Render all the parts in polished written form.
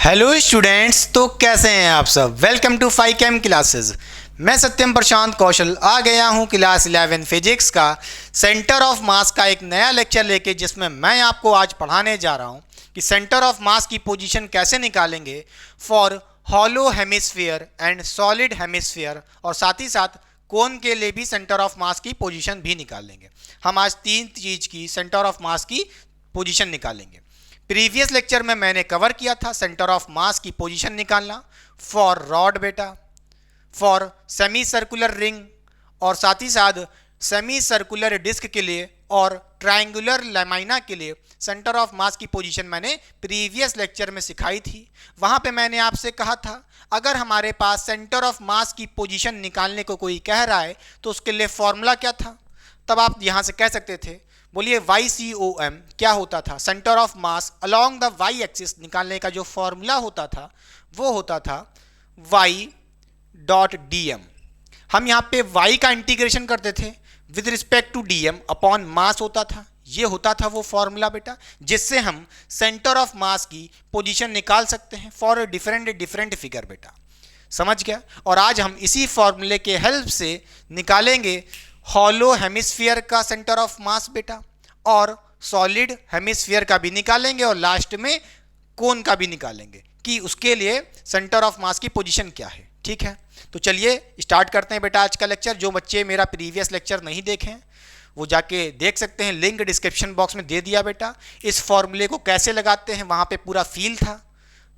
Hello students, तो कैसे हैं आप सब। Welcome to Phychem classes. मैं सत्यम प्रशांत कौशल आ गया हूं क्लास 11 फिजिक्स का सेंटर ऑफ मास का एक नया लेक्चर लेके, जिसमें मैं आपको आज पढ़ाने जा रहा हूं कि सेंटर ऑफ मास की पोजीशन कैसे निकालेंगे for hollow hemisphere and solid hemisphere, और साथ ही साथ कोन के लिए भी सेंटर ऑफ मास की पोजीशन भी निकालेंगे। हम आज तीन चीज़ की सेंटर ऑफ मास की पोजीशन निकालेंगे। प्रीवियस लेक्चर में मैंने कवर किया था सेंटर ऑफ मास की पोजीशन निकालना फॉर रॉड बेटा, फॉर सेमी सर्कुलर रिंग, और साथ ही साथ सेमी सर्कुलर डिस्क के लिए और ट्रायंगुलर लैमाइना के लिए सेंटर ऑफ मास की पोजीशन मैंने प्रीवियस लेक्चर में सिखाई थी। वहाँ पे मैंने आपसे कहा था अगर हमारे पास सेंटर ऑफ मास की पोजीशन निकालने को कोई कह रहा है तो उसके लिए फॉर्मूला क्या था। तब आप यहाँ से कह सकते थे, बोलिए YCOM क्या होता था, centre of mass along the Y axis निकालने का जो फॉर्मूला होता था वो होता था y.dm। हम यहाँ पे y का इंटीग्रेशन करते थे with respect to dm upon mass होता था। ये होता था वो फॉर्मूला बेटा, जिससे हम सेंटर ऑफ मास की पोजीशन निकाल सकते हैं फॉर डिफरेंट फिगर बेटा, समझ गया। और आज हम इसी फॉर्मूले के हेल्प से निकालेंगे हॉलो हेमिस्फीयर का सेंटर ऑफ मास बेटा, और सॉलिड हेमिस्फीयर का भी निकालेंगे, और लास्ट में कोन का भी निकालेंगे कि उसके लिए सेंटर ऑफ मास की पोजीशन क्या है। ठीक है, तो चलिए स्टार्ट करते हैं बेटा आज का लेक्चर। जो बच्चे मेरा प्रीवियस लेक्चर नहीं देखे हैं वो जाके देख सकते हैं, लिंक डिस्क्रिप्शन बॉक्स में दे दिया बेटा। इस फॉर्मूले को कैसे लगाते हैं वहाँ पे पूरा फील था,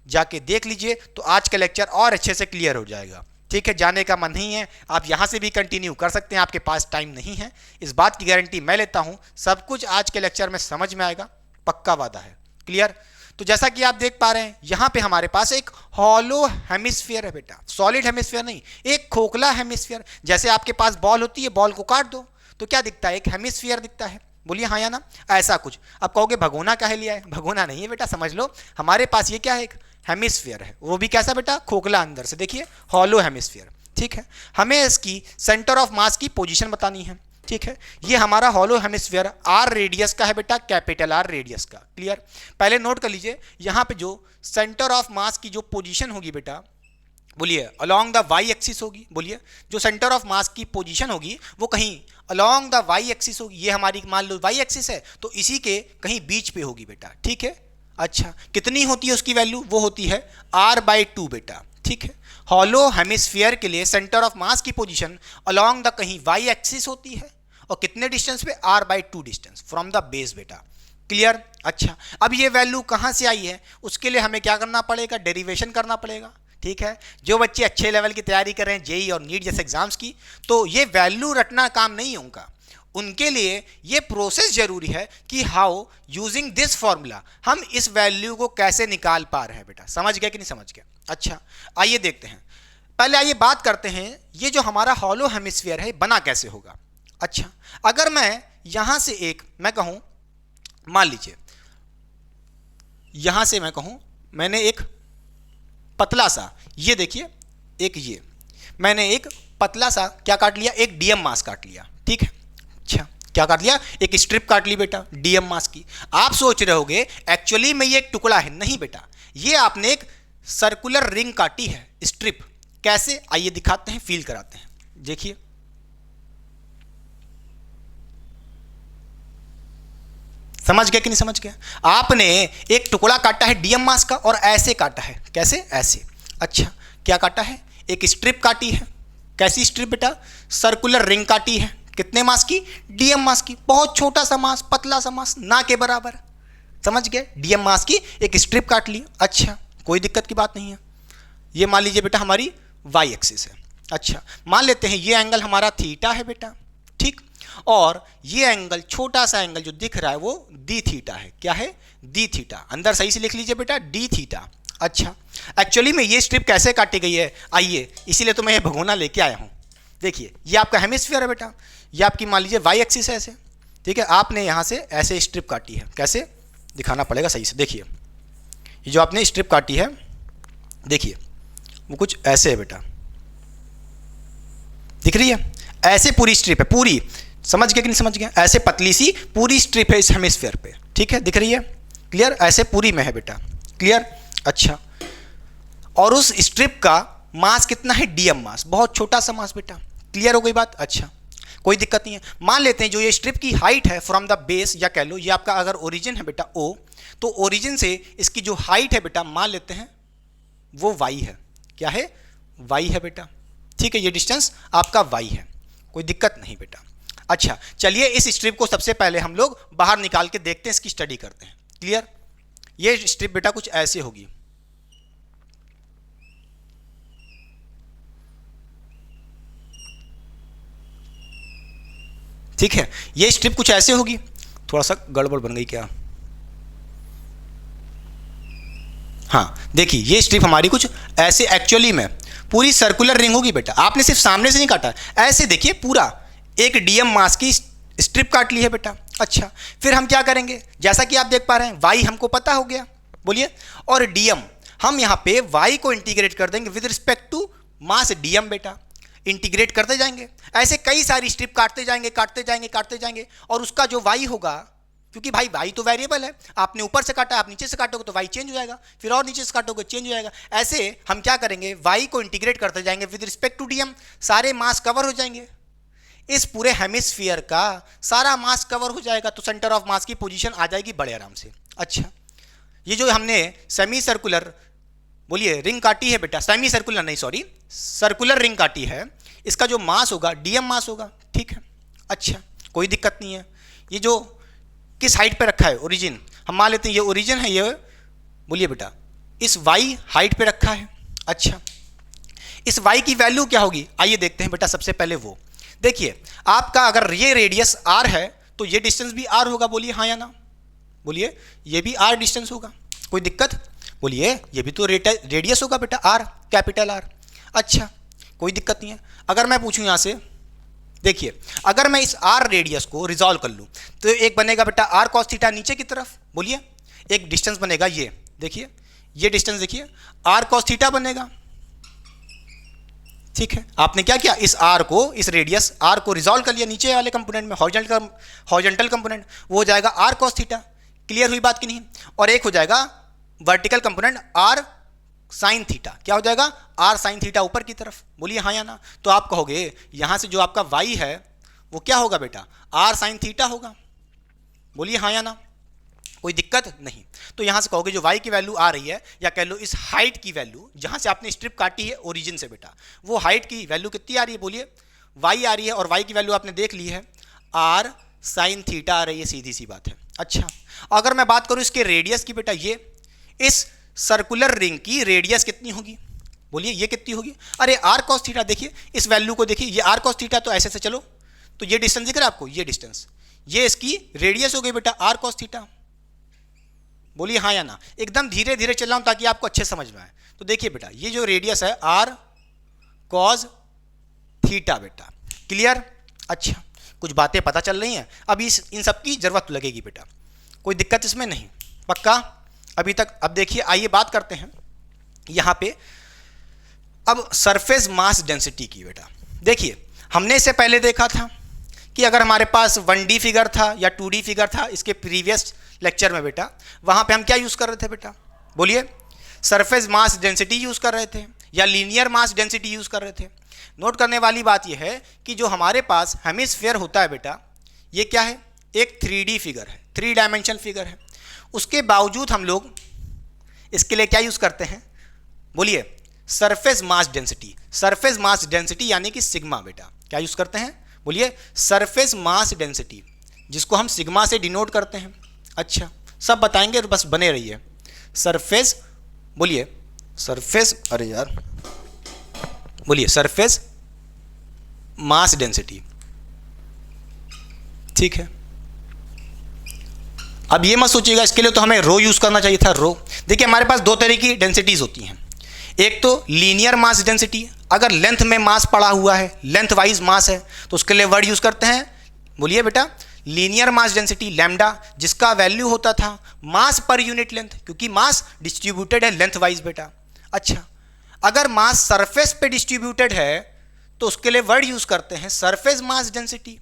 जाके देख लीजिए तो आज का लेक्चर और अच्छे से क्लियर हो जाएगा। ठीक है, जाने का मन नहीं है आप यहाँ से भी कंटिन्यू कर सकते हैं, आपके पास टाइम नहीं है, इस बात की गारंटी मैं लेता हूँ। सब कुछ आज के लेक्चर में समझ में आएगा, पक्का वादा है। क्लियर। तो जैसा कि आप देख पा रहे हैं यहाँ पे हमारे पास एक हॉलो हेमिस्फीयर है बेटा, सॉलिड हेमिस्फीयर नहीं, एक खोखला हेमिस्फीयर। जैसे आपके पास बॉल होती है, बॉल को काट दो तो क्या दिखता है, एक हेमिस्फीयर दिखता है। बोलिए हाँ या ना, ऐसा कुछ। अब कहोगे भगोना काहे लिया है, भगोना नहीं है बेटा, समझ लो हमारे पास ये क्या है, एक हेमिस्फीयर है, वो भी कैसा बेटा, खोखला, अंदर से देखिए हॉलो हेमिस्फीयर। ठीक है, हमें इसकी सेंटर ऑफ मास की पोजीशन बतानी है। ठीक है, ये हमारा हॉलो हेमिस्फीयर आर रेडियस का है बेटा, कैपिटल आर रेडियस का। क्लियर। पहले नोट कर लीजिए यहाँ पे जो सेंटर ऑफ मास की जो पोजीशन होगी बेटा, बोलिए अलोंग द वाई एक्सिस होगी। बोलिए जो सेंटर ऑफ मास की पोजीशन होगी वो कहीं अलोंग द वाई एक्सिस होगी। ये हमारी मान लो वाई एक्सिस है तो इसी के कहीं बीच पे होगी बेटा। ठीक है, अच्छा कितनी होती है उसकी वैल्यू, वो होती है r/2 बेटा। ठीक है, हॉलो हेमिस्फीयर के लिए सेंटर ऑफ मास की पोजीशन अलोंग द कहीं वाई एक्सिस होती है, और कितने डिस्टेंस पे, r/2 distance from the base बेटा। क्लियर। अच्छा, अब ये वैल्यू कहाँ से आई है, उसके लिए हमें क्या करना पड़ेगा, डेरिवेशन करना पड़ेगा। ठीक है, जो बच्चे अच्छे लेवल की तैयारी कर रहे हैं जेई और नीट जैसे एग्जाम्स की, तो ये वैल्यू रटना काम नहीं होगा, उनके लिए ये प्रोसेस जरूरी है कि हाउ यूजिंग दिस फॉर्मूला हम इस वैल्यू को कैसे निकाल पा रहे हैं बेटा। समझ गया कि नहीं समझ गया। अच्छा आइए देखते हैं, पहले आइए बात करते हैं ये जो हमारा हॉलो हेमिस्फीयर है बना कैसे होगा। अच्छा, अगर मैं यहां से एक मैं कहूं, मान लीजिए यहां से मैं कहूं मैंने एक पतला सा, ये देखिए एक, ये मैंने एक पतला सा क्या काट लिया, एक डीएम मास काट लिया। ठीक है, अच्छा क्या काट लिया, एक स्ट्रिप काट ली बेटा डीएम मास की। आप सोच रहे होगे एक्चुअली में ये एक टुकड़ा है, नहीं बेटा, ये आपने एक सर्कुलर रिंग काटी है, स्ट्रिप। कैसे, आइए दिखाते हैं, फील कराते हैं। देखिए समझ गया कि नहीं समझ गया। आपने एक टुकड़ा काटा है डीएम मास का और ऐसे काटा है, कैसे, ऐसे। अच्छा क्या काटा है, एक स्ट्रिप काटी है, कैसी स्ट्रिप बेटा, सर्कुलर रिंग काटी है, कितने मास की, डीएम मास की, बहुत छोटा सा मास, पतला सा मास, ना के बराबर। समझ गए, डीएम मास की एक स्ट्रिप काट ली। अच्छा कोई दिक्कत की बात नहीं है। ये मान लीजिए बेटा हमारी वाई एक्सिस है। अच्छा मान लेते हैं ये एंगल हमारा थीटा है बेटा। ठीक, और ये एंगल, छोटा सा एंगल जो दिख रहा है वो डी थीटा है। क्या है, डी थीटा, अंदर सही से लिख लीजिए बेटा, डी थीटा। अच्छा एक्चुअली में ये स्ट्रिप कैसे काटी गई है, आइए इसीलिए तो मैं ये भगोना लेके आया हूँ। देखिए ये आपका हेमिस्फीयर है बेटा, ये आपकी मान लीजिए वाई एक्सिस है ऐसे। ठीक है, आपने यहाँ से ऐसे स्ट्रिप काटी है, कैसे दिखाना पड़ेगा सही से। देखिए ये जो आपने स्ट्रिप काटी है, देखिए वो कुछ ऐसे है बेटा, दिख रही है, ऐसे पूरी स्ट्रिप है, पूरी। समझ गया कि नहीं समझ गया, ऐसे पतली सी पूरी स्ट्रिप है इस हेमिस्फीयर पे। ठीक है, दिख रही है, क्लियर, ऐसे पूरी में है बेटा। क्लियर। अच्छा और उस स्ट्रिप का मास कितना है, डीएम मास, बहुत छोटा सा मास बेटा। क्लियर हो गई बात? अच्छा, कोई दिक्कत नहीं है। मान लेते हैं जो ये स्ट्रिप की हाइट है फ्रॉम द बेस, या कह लो ये आपका अगर ओरिजिन है बेटा ओ, तो ओरिजिन से इसकी जो हाइट है बेटा मान लेते हैं वो y है। क्या है? y है बेटा। ठीक है, ये डिस्टेंस आपका y है, कोई दिक्कत नहीं बेटा। अच्छा, चलिए इस स्ट्रिप को सबसे पहले हम लोग बाहर निकाल के देखते हैं, इसकी स्टडी करते हैं। क्लियर? ये स्ट्रिप बेटा कुछ ऐसे होगी। ठीक है, ये स्ट्रिप कुछ ऐसे होगी। थोड़ा सा गड़बड़ बन गई क्या? हाँ, देखिए ये स्ट्रिप हमारी कुछ ऐसे एक्चुअली में पूरी सर्कुलर रिंग होगी बेटा। आपने सिर्फ सामने से नहीं काटा, ऐसे देखिए पूरा एक डीएम मास की स्ट्रिप काट ली है बेटा। अच्छा, फिर हम क्या करेंगे, जैसा कि आप देख पा रहे हैं वाई हमको पता हो गया, बोलिए, और डीएम हम यहाँ पे वाई को इंटीग्रेट कर देंगे with respect to mass DM बेटा। इंटीग्रेट करते जाएंगे, ऐसे कई सारी स्ट्रिप काटते जाएंगे काटते जाएंगे काटते जाएंगे, और उसका जो वाई होगा, क्योंकि भाई वाई तो वेरिएबल है, आपने ऊपर से काटा, आप नीचे से काटोगे तो वाई चेंज हो जाएगा, फिर और नीचे से काटोगे चेंज हो जाएगा। ऐसे हम क्या करेंगे, वाई को इंटीग्रेट करते जाएंगे विद रिस्पेक्ट टू डीएम, सारे मास कवर हो जाएंगे, इस पूरे हेमिस्फीयर का सारा मास कवर हो जाएगा, तो सेंटर ऑफ मास की पोजीशन आ जाएगी बड़े आराम से। अच्छा, ये जो हमने सेमी सर्कुलर, बोलिए, रिंग काटी है बेटा, सेमी सर्कुलर नहीं सॉरी सर्कुलर रिंग काटी है, इसका जो मास होगा डीएम मास होगा। ठीक है, अच्छा, कोई दिक्कत नहीं है। ये जो किस हाइट पे रखा है, ओरिजिन, हम मान लेते हैं ये ओरिजिन है, ये बोलिए बेटा इस वाई हाइट पे रखा है। अच्छा, इस वाई की वैल्यू क्या होगी, आइए देखते हैं बेटा। सबसे पहले वो देखिए, आपका अगर ये रेडियस आर है तो ये डिस्टेंस भी आर होगा, बोलिए हाँ या ना, बोलिए ये भी आर डिस्टेंस होगा, कोई दिक्कत, बोलिए ये भी तो रेडियस होगा बेटा, आर, कैपिटल आर। अच्छा, कोई दिक्कत नहीं है। अगर मैं पूछूं यहाँ से, देखिए अगर मैं इस आर रेडियस को रिजॉल्व कर लूँ तो एक बनेगा बेटा आर कॉस थीटा नीचे की तरफ, बोलिए, एक डिस्टेंस बनेगा ये, देखिए ये डिस्टेंस देखिए आर कॉस थीटा बनेगा। ठीक है, आपने क्या किया, इस आर को, इस रेडियस आर को रिजॉल्व कर लिया नीचे वाले कंपोनेंट में, हॉरिजॉन्टल कंपोनेंट, वो हो जाएगा आर कॉस थीटा। क्लियर हुई बात कि नहीं? और एक हो जाएगा vertical component R sine theta, क्या हो जाएगा, आर साइन थीटा ऊपर की तरफ, बोलिए हाँ या ना। तो आप कहोगे यहां से जो आपका वाई है वो क्या होगा बेटा, आर साइन थीटा होगा, बोलिए हाँ या ना, कोई दिक्कत नहीं। तो यहां से कहोगे जो वाई की वैल्यू आ रही है, या कह लो इस हाइट की वैल्यू, जहां से आपने स्ट्रिप काटी है ओरिजिन से बेटा, वो हाइट की वैल्यू कितनी आ रही है, बोलिए वाई आ रही है, और वाई की वैल्यू आपने देख ली है, आर साइन थीटा आ रही है, सीधी सी बात है। अच्छा, अगर मैं बात करूं इसके रेडियस की बेटा, ये इस सर्कुलर रिंग की रेडियस कितनी होगी, बोलिए ये कितनी होगी, अरे आर कॉस थीटा, देखिए इस वैल्यू को देखिए, ये आर कॉस थीटा, तो ऐसे से चलो तो ये डिस्टेंस दिख रहा है आपको, ये डिस्टेंस, ये इसकी रेडियस हो गई बेटा आर कॉस थीटा, बोलिए हाँ या ना। एकदम धीरे धीरे चल रहा हूं ताकि आपको अच्छे समझ में आए। तो देखिए बेटा ये जो रेडियस है आर कॉस थीटा बेटा, क्लियर? अच्छा, कुछ बातें पता चल रही हैं, अभी इन सब की जरूरत लगेगी बेटा, कोई दिक्कत इसमें नहीं, पक्का अभी तक। अब देखिए आइए बात करते हैं यहां पे अब सरफेस मास डेंसिटी की बेटा। देखिए हमने इससे पहले देखा था कि अगर हमारे पास 1D फिगर था या 2D फिगर था, इसके प्रीवियस लेक्चर में बेटा, वहां पे हम क्या यूज कर रहे थे बेटा, बोलिए सरफेस मास डेंसिटी यूज कर रहे थे या लीनियर मास डेंसिटी यूज कर रहे थे। नोट करने वाली बात यह है कि जो हमारे पास हेमिस्फीयर होता है बेटा, ये क्या है, एक 3D फिगर है, 3 डायमेंशनल फिगर है, उसके बावजूद हम लोग इसके लिए क्या यूज करते हैं, बोलिए surface mass density. Surface mass density यानी कि सिग्मा बेटा, क्या यूज करते हैं, बोलिए सरफेस मास डेंसिटी, जिसको हम सिग्मा से डिनोट करते हैं। अच्छा, सब बताएंगे, बस बने रहिए। सरफेस, बोलिए सरफेस, अरे यार, बोलिए सरफेस मास डेंसिटी, ठीक है। अब ये मत सोचिएगा इसके लिए तो हमें रो यूज करना चाहिए था, रो। देखिए हमारे पास दो तरह की डेंसिटीज होती हैं, एक तो लीनियर मास डेंसिटी, अगर लेंथ में मास पड़ा हुआ है, लेंथ वाइज मास है, तो उसके लिए वर्ड यूज करते हैं, बोलिए बेटा लीनियर मास डेंसिटी लैम्डा, जिसका वैल्यू होता था मास पर यूनिट लेंथ, क्योंकि मास डिस्ट्रीब्यूटेड है लेंथ वाइज बेटा। अच्छा, अगर मास सरफेस पे डिस्ट्रीब्यूटेड है तो उसके लिए वर्ड यूज करते हैं सरफेस मास डेंसिटी,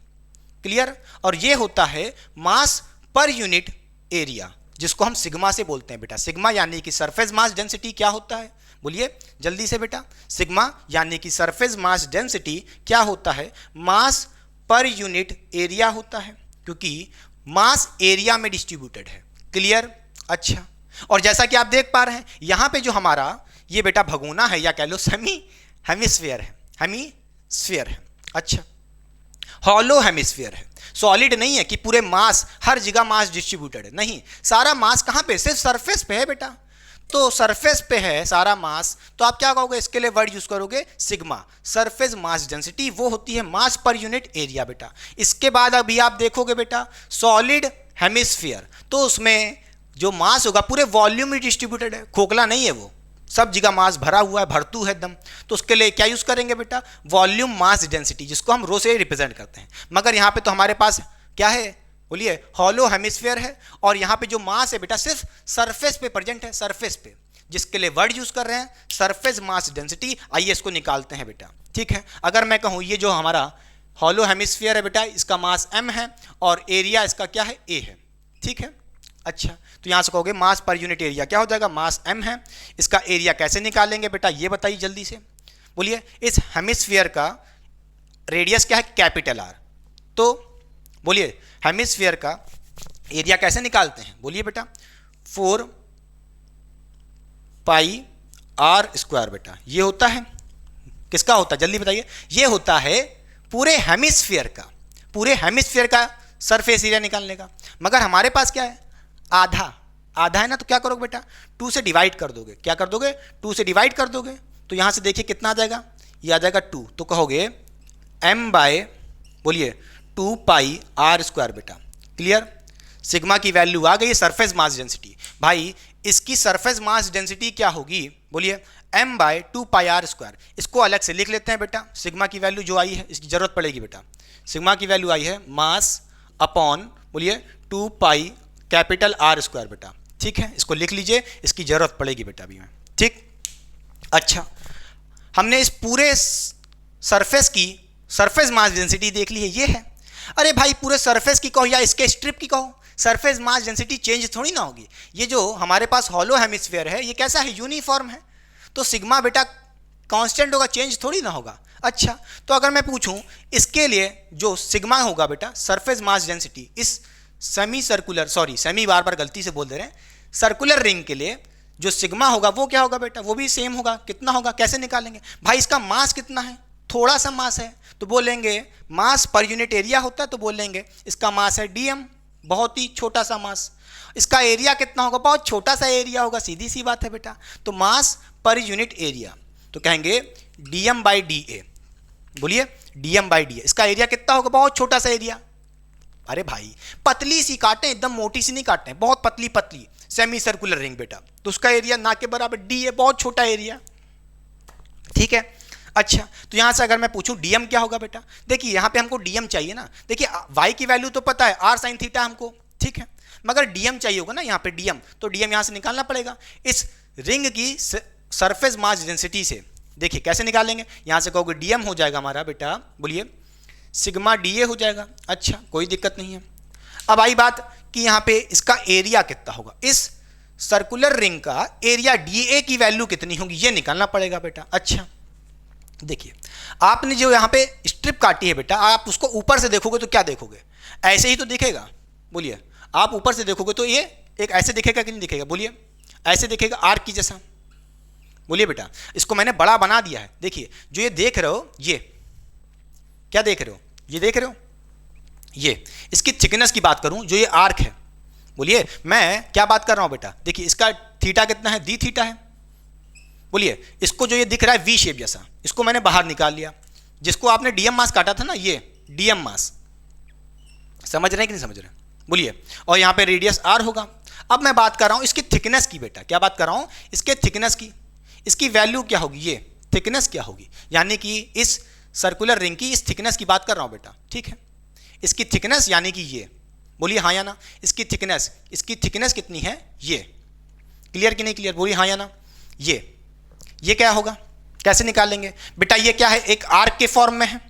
क्लियर। और ये होता है मास पर यूनिट एरिया, जिसको हम सिग्मा से बोलते हैं बेटा। सिग्मा यानी कि सरफेस मास डेंसिटी क्या होता है, बोलिए जल्दी से बेटा। सिग्मा यानी कि सरफेस मास डेंसिटी क्या होता है, मास पर यूनिट एरिया होता है, क्योंकि मास एरिया में डिस्ट्रीब्यूटेड है। क्लियर? अच्छा, और जैसा कि आप देख पा रहे हैं यहां पे जो हमारा ये बेटा भगोना है या कह लो हेमिस्फीयर है, हेमिस्फीयर है। अच्छा, हॉलो हेमिस्फीयर है, सॉलिड नहीं है कि पूरे मास हर जगह मास डिस्ट्रीब्यूटेड है, नहीं, सारा मास कहां पे, सिर्फ सरफेस पे है बेटा। तो सरफेस पे है सारा मास, तो आप क्या कहोगे, इसके लिए वर्ड यूज करोगे सिग्मा, सरफेस मास डेंसिटी, वो होती है मास पर यूनिट एरिया बेटा। इसके बाद अभी आप देखोगे बेटा सॉलिड हेमिस्फीयर, तो उसमें जो मास होगा पूरे वॉल्यूम में डिस्ट्रीब्यूटेड है, खोखला नहीं है वो, सब जगह मास भरा हुआ है, भरतू है एकदम। तो उसके लिए क्या यूज करेंगे बेटा, वॉल्यूम मास डेंसिटी, जिसको हम रो से रिप्रेजेंट करते हैं। मगर यहाँ पे तो हमारे पास क्या है, बोलिए हॉलो हेमिस्फीयर है, और यहाँ पे जो मास है बेटा सिर्फ सरफेस पे प्रेजेंट है, सरफेस पे, जिसके लिए वर्ड यूज कर रहे हैं सरफेस मास डेंसिटी। आइए इसको निकालते हैं बेटा, ठीक है। अगर मैं कहूँ ये जो हमारा हॉलो हेमिस्फीयर है बेटा, इसका मास m है और एरिया इसका क्या है, a है, ठीक है। अच्छा, तो यहां से कहोगे मास पर यूनिट एरिया क्या हो जाएगा, मास m है, इसका एरिया कैसे निकालेंगे बेटा, ये बताइए जल्दी से। बोलिए इस हेमिस्फीयर का रेडियस क्या है, कैपिटल R, तो बोलिए हेमिस्फीयर का एरिया कैसे निकालते हैं, बोलिए बेटा 4 पाई R स्क्वायर बेटा, ये होता है, किसका होता है जल्दी बताइए, ये होता है पूरे हेमिस्फीयर का, पूरे हेमिस्फीयर का सरफेस एरिया निकालने का। मगर हमारे पास क्या है, आधा, आधा है ना, तो क्या करोगे बेटा 2 से डिवाइड कर दोगे, क्या कर दोगे 2 से डिवाइड कर दोगे, तो यहां से देखिए कितना आ जाएगा, ये आ जाएगा 2, तो कहोगे m बाय बोलिए 2 पाई R स्क्वायर बेटा। क्लियर? सिग्मा की वैल्यू आ गई, सरफेस मास डेंसिटी। भाई इसकी सरफेस मास डेंसिटी क्या होगी, बोलिए m बाय 2 पाई R स्क्वायर। इसको अलग से लिख लेते हैं बेटा, सिग्मा की वैल्यू जो आई है इसकी जरूरत पड़ेगी बेटा, सिग्मा की वैल्यू आई है मास अपॉन बोलिए 2 पाई कैपिटल R स्क्वायर बेटा, ठीक है। इसको लिख लीजिए, इसकी जरूरत पड़ेगी बेटा अभी में, ठीक। अच्छा, हमने इस पूरे सरफेस की सरफेस मास डेंसिटी देख ली है, ये है। अरे भाई पूरे सरफेस की कहो या इसके स्ट्रिप की कहो, सरफेस मास डेंसिटी चेंज थोड़ी ना होगी। ये जो हमारे पास हॉलो हेमिस्फीयर है ये कैसा है, यूनिफॉर्म है, तो सिग्मा बेटा कांस्टेंट होगा, चेंज थोड़ी ना होगा। अच्छा, तो अगर मैं पूछूं इसके लिए जो सिग्मा होगा बेटा सरफेस मास डेंसिटी, इस सेमी सर्कुलर, सॉरी सेमी बार बार गलती से बोल दे रहे हैं, सर्कुलर रिंग के लिए जो सिग्मा होगा वो क्या होगा बेटा, वो भी सेम होगा। कितना होगा, कैसे निकालेंगे भाई, इसका मास कितना है, थोड़ा सा मास है, तो बोलेंगे मास पर यूनिट एरिया होता है, तो बोलेंगे इसका मास है dm, बहुत ही छोटा सा मास। इसका एरिया कितना होगा, बहुत छोटा सा एरिया होगा, सीधी सी बात है बेटा, तो मास पर यूनिट एरिया, तो कहेंगे dm बाई da, बोलिए dm बाई da। इसका एरिया कितना होगा, बहुत छोटा सा एरिया। अरे भाई पतली सी काटें, एकदम मोटी सी नहीं काटें, बहुत पतली पतली सेमी सर्कुलर रिंग बेटा, तो उसका एरिया ना के बराबर d है, बहुत छोटा एरिया, ठीक है। अच्छा, तो यहां से अगर मैं पूछूं dm क्या होगा बेटा, देखिए यहां पे हमको dm चाहिए ना, देखिए y की वैल्यू तो पता है r sin थीटा हमको, ठीक है, मगर dm चाहिए होगा ना यहाँ पे dm, तो dm यहां से निकालना पड़ेगा इस रिंग की सरफेस मास डेंसिटी से। देखिए कैसे निकालेंगे, यहां से कहोगे dm हो जाएगा हमारा बेटा, बोलिए सिग्मा da हो जाएगा। अच्छा, कोई दिक्कत नहीं है। अब आई बात कि यहाँ पे इसका एरिया कितना होगा, इस सर्कुलर रिंग का एरिया da की वैल्यू कितनी होगी, ये निकालना पड़ेगा बेटा। अच्छा, देखिए आपने जो यहाँ पे स्ट्रिप काटी है बेटा, आप उसको ऊपर से देखोगे तो क्या देखोगे, ऐसे ही तो दिखेगा, बोलिए आप ऊपर से देखोगे तो ये एक ऐसे दिखेगा कि नहीं दिखेगा, बोलिए ऐसे दिखेगा आर्क की जैसा। बोलिए बेटा इसको मैंने बड़ा बना दिया है, देखिए जो ये देख रहे हो, ये क्या देख रहे हो, ये देख रहे हो, ये इसकी थिकनेस की बात करूं, जो ये आर्क है, बोलिए मैं क्या बात कर रहा हूं बेटा, देखिए इसका थीटा कितना है, d थीटा है। बोलिए इसको जो ये दिख रहा है वी शेप जैसा, इसको मैंने बाहर निकाल लिया, जिसको आपने डीएम मास काटा था ना, ये डीएम मास, समझ रहे हैं कि नहीं समझ रहे, बोलिए, और यहाँ पे रेडियस r होगा। अब मैं बात कर रहा हूँ इसकी थिकनेस की बेटा, क्या बात कर रहा हूँ, इसके थिकनेस की, इसकी वैल्यू क्या होगी, ये थिकनेस क्या होगी, यानी कि इस सर्कुलर रिंग की इस थिकनेस की बात कर रहा हूँ बेटा, ठीक है। इसकी थिकनेस यानी कि ये, बोलिए हाँ या ना, इसकी थिकनेस कितनी है, ये क्लियर कि नहीं क्लियर, बोलिए हाँ या ना। ये क्या होगा, कैसे निकालेंगे बेटा, ये क्या है, एक आर्क के फॉर्म में है।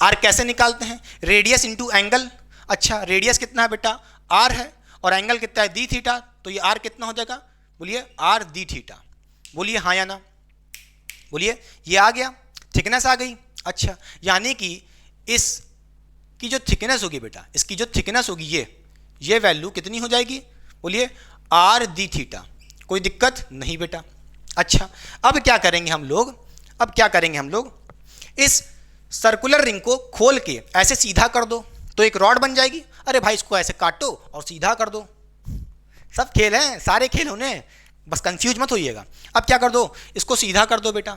आर्क कैसे निकालते हैं, रेडियस इंटू एंगल। अच्छा, रेडियस कितना है बेटा, r है, और एंगल कितना है, d थीटा, तो ये r कितना हो जाएगा, बोलिए r d थीटा। बोलिए हाँ या ना, बोलिए ये आ गया, थिकनेस आ गई। अच्छा, यानी कि इसकी जो थिकनेस होगी बेटा, इसकी जो थिकनेस होगी ये वैल्यू कितनी हो जाएगी? बोलिए आर डी थीटा। कोई दिक्कत नहीं बेटा। अच्छा, अब क्या करेंगे हम लोग, इस सर्कुलर रिंग को खोल के ऐसे सीधा कर दो तो एक रॉड बन जाएगी। अरे भाई इसको ऐसे काटो और सीधा कर दो। सब खेल हैं, सारे खेल होने, बस कंफ्यूज मत होइएगा। अब क्या कर दो, इसको सीधा कर दो बेटा।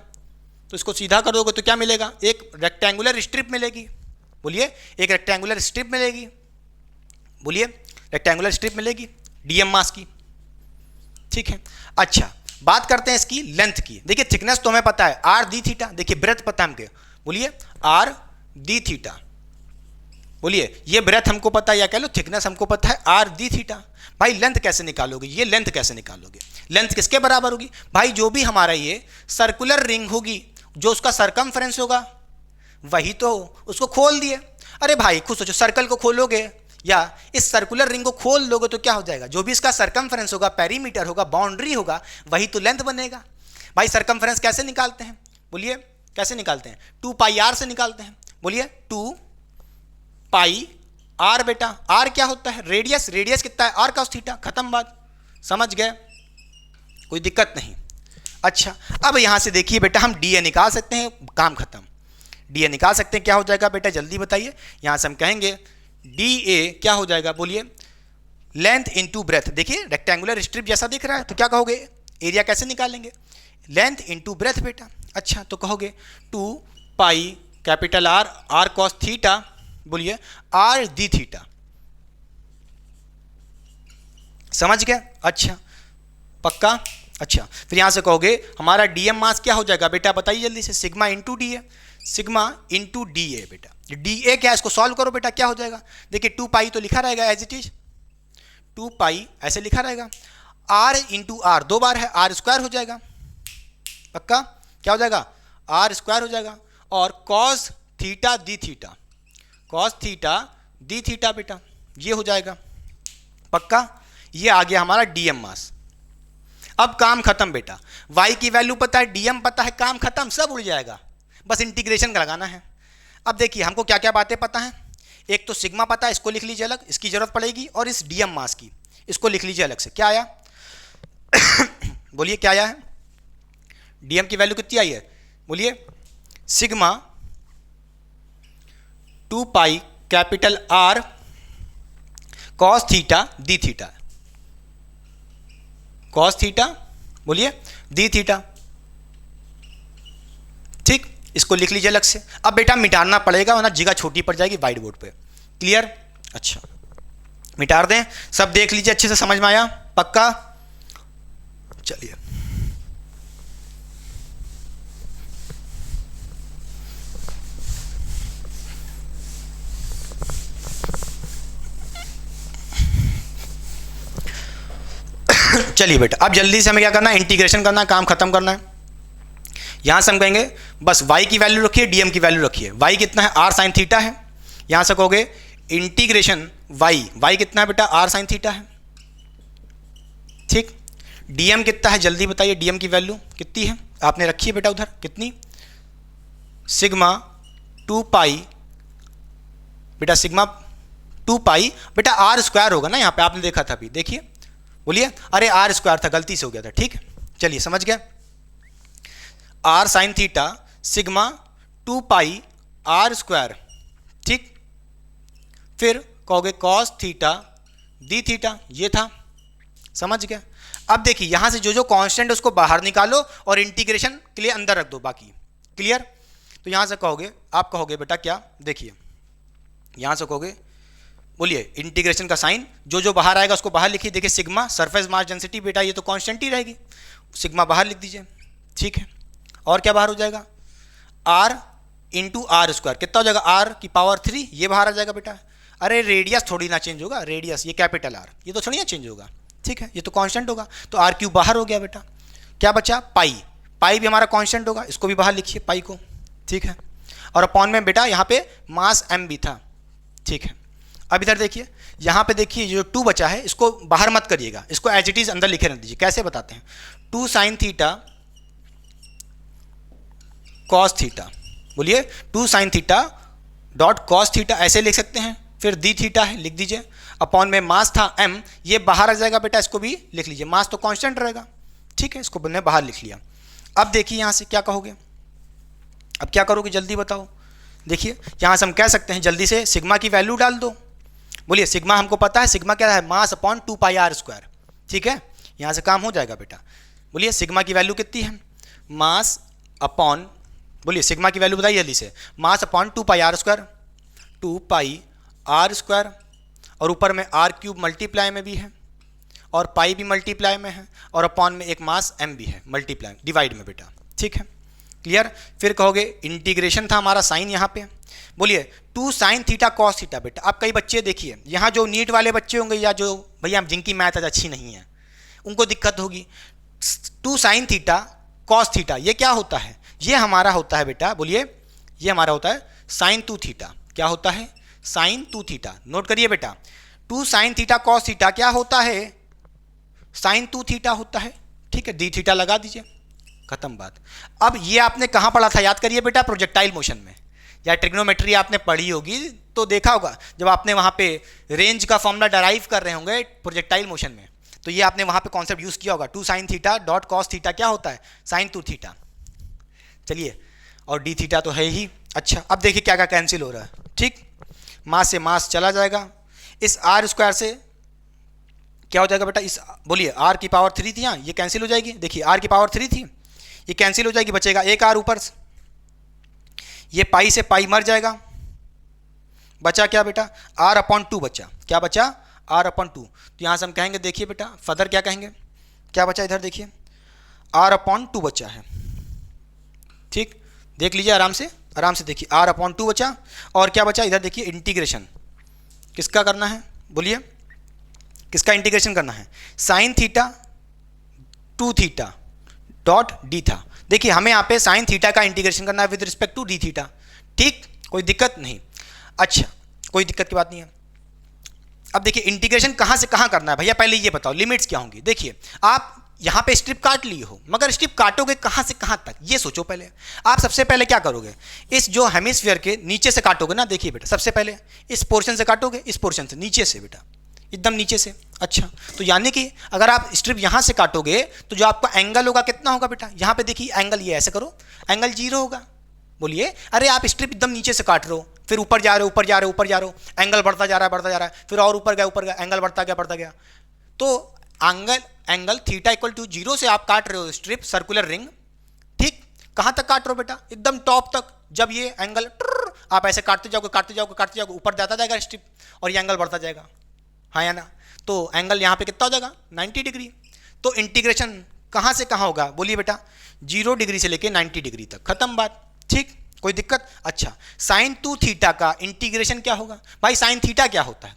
तो इसको सीधा कर दोगे तो क्या मिलेगा? एक रेक्टेंगुलर स्ट्रिप मिलेगी। बोलिए एक रेक्टेंगुलर स्ट्रिप मिलेगी। बोलिए रेक्टेंगुलर स्ट्रिप मिलेगी डीएम मास की। ठीक है, अच्छा बात करते हैं इसकी लेंथ की। देखिए थिकनेस तो हमें पता है आर डी थीटा, देखिए ब्रेथ पता है हमको। बोलिए आर डी थीटा। बोलिए ये ब्रेथ हमको पता है, या कह लो थिकनेस हमको पता है आर डी थीटा। भाई लेंथ कैसे निकालोगे? ये लेंथ कैसे निकालोगे? लेंथ किसके बराबर होगी? भाई जो भी हमारा ये सर्कुलर रिंग होगी, जो उसका सरकमफ्रेंस होगा वही तो, उसको खोल दिए। अरे भाई खुद सोचो, सर्कल को खोलोगे या इस सर्कुलर रिंग को खोल लोगे तो क्या हो जाएगा? जो भी इसका सरकमफ्रेंस होगा, पेरीमीटर होगा, बाउंड्री होगा, वही तो लेंथ बनेगा। भाई सरकमफ्रेंस कैसे निकालते हैं? बोलिए कैसे निकालते हैं? 2 पाई आर से निकालते हैं। बोलिए 2 पाई आर बेटा। आर क्या होता है? रेडियस। रेडियस कितना है? R cos theta. खत्म बात, समझ गए? कोई दिक्कत नहीं। अच्छा, अब यहां से देखिए बेटा, हम डी ए निकाल सकते हैं, काम खत्म। डी ए निकाल सकते हैं, क्या हो जाएगा बेटा जल्दी बताइए। यहां से हम कहेंगे डी ए क्या हो जाएगा? बोलिए लेंथ इंटू ब्रेथ। देखिए रेक्टेंगुलर स्ट्रिप जैसा दिख रहा है, तो क्या कहोगे? एरिया कैसे निकालेंगे? लेंथ इंटू ब्रेथ बेटा। अच्छा, तो कहोगे 2 pi capital R, R cos theta. बोलिए आर डी थीटा। समझ गया? अच्छा पक्का। अच्छा, फिर यहां से कहोगे हमारा डीएम मास क्या हो जाएगा बेटा? बताइए जल्दी से। Sigma into D A. Sigma into D A बेटा। डी ए क्या है? इसको सॉल्व करो बेटा, क्या हो जाएगा? देखिए 2 पाई तो लिखा रहेगा एज इट इज, 2 पाई ऐसे लिखा रहेगा। आर इंटू आर 2 बार है, आर स्क्वायर हो जाएगा। पक्का क्या हो जाएगा? आर स्क्वायर हो जाएगा। और cos theta D theta, cos theta D theta बेटा, ये हो जाएगा। पक्का, ये आ गया हमारा डीएम मास। अब काम खत्म बेटा। y की वैल्यू पता है, डीएम पता है, काम खत्म, सब उड़ जाएगा। बस इंटीग्रेशन लगाना है। अब देखिए हमको क्या क्या बातें पता है। एक तो सिग्मा पता है, इसको लिख लीजिए अलग, इसकी जरूरत पड़ेगी। और इस डीएम मास की, इसको लिख लीजिए अलग से। क्या आया? बोलिए क्या आया है? डीएम की वैल्यू कितनी आई है? बोलिए sigma 2 pi capital are cos theta D theta. Cos theta बोलिए डी थीटा। ठीक, इसको लिख लीजिए अलग से। अब बेटा मिटाना पड़ेगा, वरना जगह छोटी पड़ जाएगी व्हाइट बोर्ड पे। क्लियर? अच्छा मिटार दें। सब देख लीजिए अच्छे से, समझ में आया? पक्का? चलिए चलिए बेटा, अब जल्दी से हमें क्या करना है? इंटीग्रेशन करना है, काम खत्म करना है। यहां से हम कहेंगे बस y की वैल्यू रखिए, dm की वैल्यू रखिए। y कितना है? r साइन थीटा है। यहां से कहोगे इंटीग्रेशन y कितना है बेटा? r साइन थीटा है। ठीक, dm कितना है जल्दी बताइए? dm की वैल्यू कितनी है? आपने रखी है बेटा उधर, कितनी? सिग्मा 2 पाई बेटा, सिग्मा 2 पाई बेटा, आर स्क्वायर होगा ना, यहाँ पे आपने देखा था अभी। देखिए बोलिए, अरे आर स्क्वायर था, गलती से हो गया था। ठीक, चलिए समझ गया। R sine theta sigma 2 pi are square. ठीक, फिर कहोगे कॉस थीटा डी थीटा, ये था। समझ गया? अब देखिए यहां से जो जो कांस्टेंट उसको बाहर निकालो और इंटीग्रेशन के लिए अंदर रख दो बाकी। क्लियर? तो यहां से कहोगे, आप कहोगे बेटा क्या? देखिए यहां से कहोगे, बोलिए इंटीग्रेशन का साइन, जो जो बाहर आएगा उसको बाहर लिखिए। देखिए सिग्मा सरफेस मास डेंसिटी बेटा, ये तो कांस्टेंट ही रहेगी, सिग्मा बाहर लिख दीजिए। ठीक है, और क्या बाहर हो जाएगा? आर इंटू आर स्क्वायर, कितना हो जाएगा? आर की पावर 3, ये बाहर आ जाएगा बेटा। अरे रेडियस थोड़ी ना चेंज होगा, रेडियस ये कैपिटल आर, ये तो थोड़ी ना चेंज होगा। ठीक है, ये तो कांस्टेंट होगा, तो आर क्यूब बाहर हो गया बेटा। क्या बचा? पाई। पाई भी हमारा कांस्टेंट होगा, इसको भी बाहर लिखिए पाई को। ठीक है, और अपॉन में बेटा यहाँ पे मास m भी था। ठीक है, अब इधर देखिए, यहाँ पे देखिए जो 2 बचा है इसको बाहर मत करिएगा, इसको एज इट इज अंदर लिखे रख दीजिए। कैसे बताते हैं? 2 साइन थीटा कॉस थीटा, बोलिए 2 sine theta dot cos theta ऐसे लिख सकते हैं, फिर दी थीटा है लिख दीजिए, अपॉन में मास था m, ये बाहर आ जाएगा बेटा, इसको भी लिख लीजिए, मास तो कांस्टेंट रहेगा, ठीक है, इसको मैंने बाहर लिख लिया। अब देखिए यहाँ से क्या कहोगे, अब क्या करोगे जल्दी बताओ। देखिए यहाँ से हम कह सकते हैं जल्दी से सिग्मा की वैल्यू डाल दो, बोलिए सिग्मा हमको पता है, सिग्मा क्या है, mass upon 2 pi are square, ठीक है, यहाँ से काम हो जाएगा बेटा। बोलिए सिग्मा की वैल्यू कितनी है, मास अपॉन, बोलिए सिग्मा की वैल्यू बताइए जल्दी से, mass upon 2 pi are square, 2 pi are square, और ऊपर में आर क्यूब मल्टीप्लाई में भी है और पाई भी मल्टीप्लाई में है और अपॉन में एक मास m भी है मल्टीप्लाई डिवाइड में बेटा, ठीक है, क्लियर। फिर कहोगे इंटीग्रेशन था हमारा साइन यहाँ पे, बोलिए 2 साइन थीटा कॉस थीटा बेटा। अब कई बच्चे देखिए यहाँ जो नीट वाले बच्चे होंगे या जो भैया जिनकी मैथ आज अच्छी नहीं है उनको दिक्कत होगी, 2 साइन थीटा कॉस थीटा ये क्या होता है, ये हमारा होता है बेटा, बोलिए ये हमारा होता है साइन 2 थीटा, क्या होता है, साइन 2 थीटा, नोट करिए बेटा, 2 साइन थीटा कॉस थीटा क्या होता है, साइन 2 थीटा होता है, ठीक है, डी थीटा लगा दीजिए, खत्म बात। अब ये आपने कहाँ पढ़ा था, याद करिए बेटा, प्रोजेक्टाइल मोशन में, या ट्रिग्नोमेट्री आपने पढ़ी होगी तो देखा होगा जब आपने वहाँ पे रेंज का फॉर्मूला डराइव कर रहे होंगे प्रोजेक्टाइल मोशन में, तो ये आपने वहाँ पे कॉन्सेप्ट यूज़ किया होगा, 2 sine theta dot cos theta क्या होता है, साइन 2 थीटा, चलिए, और डी थीटा तो है ही। अच्छा अब देखिए क्या क्या कैंसिल हो रहा है, ठीक, मास से मास चला जाएगा, इस आर स्क्वायर से क्या हो जाएगा बेटा, इस बोलिए आर की पावर 3 थी यहाँ, ये कैंसिल हो जाएगी, देखिए आर की पावर 3 थी, ये कैंसिल हो जाएगी, बचेगा एक आर ऊपर, ये पाई से पाई मर जाएगा, बचा क्या बेटा, आर अपॉन 2 बचा, क्या बचा, आर अपॉन 2, तो यहाँ से हम कहेंगे देखिए बेटा फर्दर क्या कहेंगे, क्या बचा इधर देखिए, आर अपॉन 2 बचा है, ठीक, देख लीजिए आराम से देखिए, आर अपॉन 2 बचा, और क्या बचा इधर देखिए, इंटीग्रेशन किसका करना है, बोलिए किसका इंटीग्रेशन करना है, sine theta 2 theta dot D था, देखिए हमें यहाँ पे साइन थीटा का इंटीग्रेशन करना है with respect to d theta, ठीक, कोई दिक्कत नहीं, अच्छा कोई दिक्कत की बात नहीं है। अब देखिए इंटीग्रेशन कहाँ से कहाँ करना है भैया, पहले ये बताओ लिमिट्स क्या होंगी। देखिए आप यहाँ पे स्ट्रिप काट लिए हो, मगर स्ट्रिप काटोगे कहाँ से कहाँ तक ये सोचो पहले। आप सबसे पहले क्या करोगे, इस जो हेमिस्फीयर के नीचे से काटोगे ना, देखिए बेटा सबसे पहले इस पोर्शन से काटोगे, इस पोर्शन से नीचे से बेटा, एकदम नीचे से। अच्छा तो यानी कि अगर आप स्ट्रिप यहाँ से काटोगे तो जो आपका एंगल होगा कितना होगा बेटा, यहाँ पे देखिए एंगल, ये ऐसे करो एंगल 0 होगा। बोलिए अरे आप स्ट्रिप एकदम नीचे से काट रहे हो, फिर ऊपर जा रहे हो ऊपर जा रहे हो ऊपर जा रहे हो, एंगल बढ़ता जा रहा है, फिर और ऊपर गया एंगल बढ़ता गया, तो एंगल थीटा इक्वल टू 0 से आप काट रहे हो स्ट्रिप सर्कुलर रिंग, ठीक। कहाँ तक काट रहे हो बेटा, एकदम टॉप तक। जब ये एंगल आप ऐसे काटते जाओगे ऊपर जाता जाएगा स्ट्रिप और ये एंगल बढ़ता जाएगा, हाँ या ना, तो एंगल यहाँ पे कितना हो जाएगा 90 डिग्री। तो इंटीग्रेशन कहाँ से कहाँ होगा, बोलिए बेटा 0 डिग्री से लेके 90 डिग्री तक, खत्म बात, ठीक, कोई दिक्कत। अच्छा साइन 2 थीटा का इंटीग्रेशन क्या होगा भाई, साइन थीटा क्या होता है,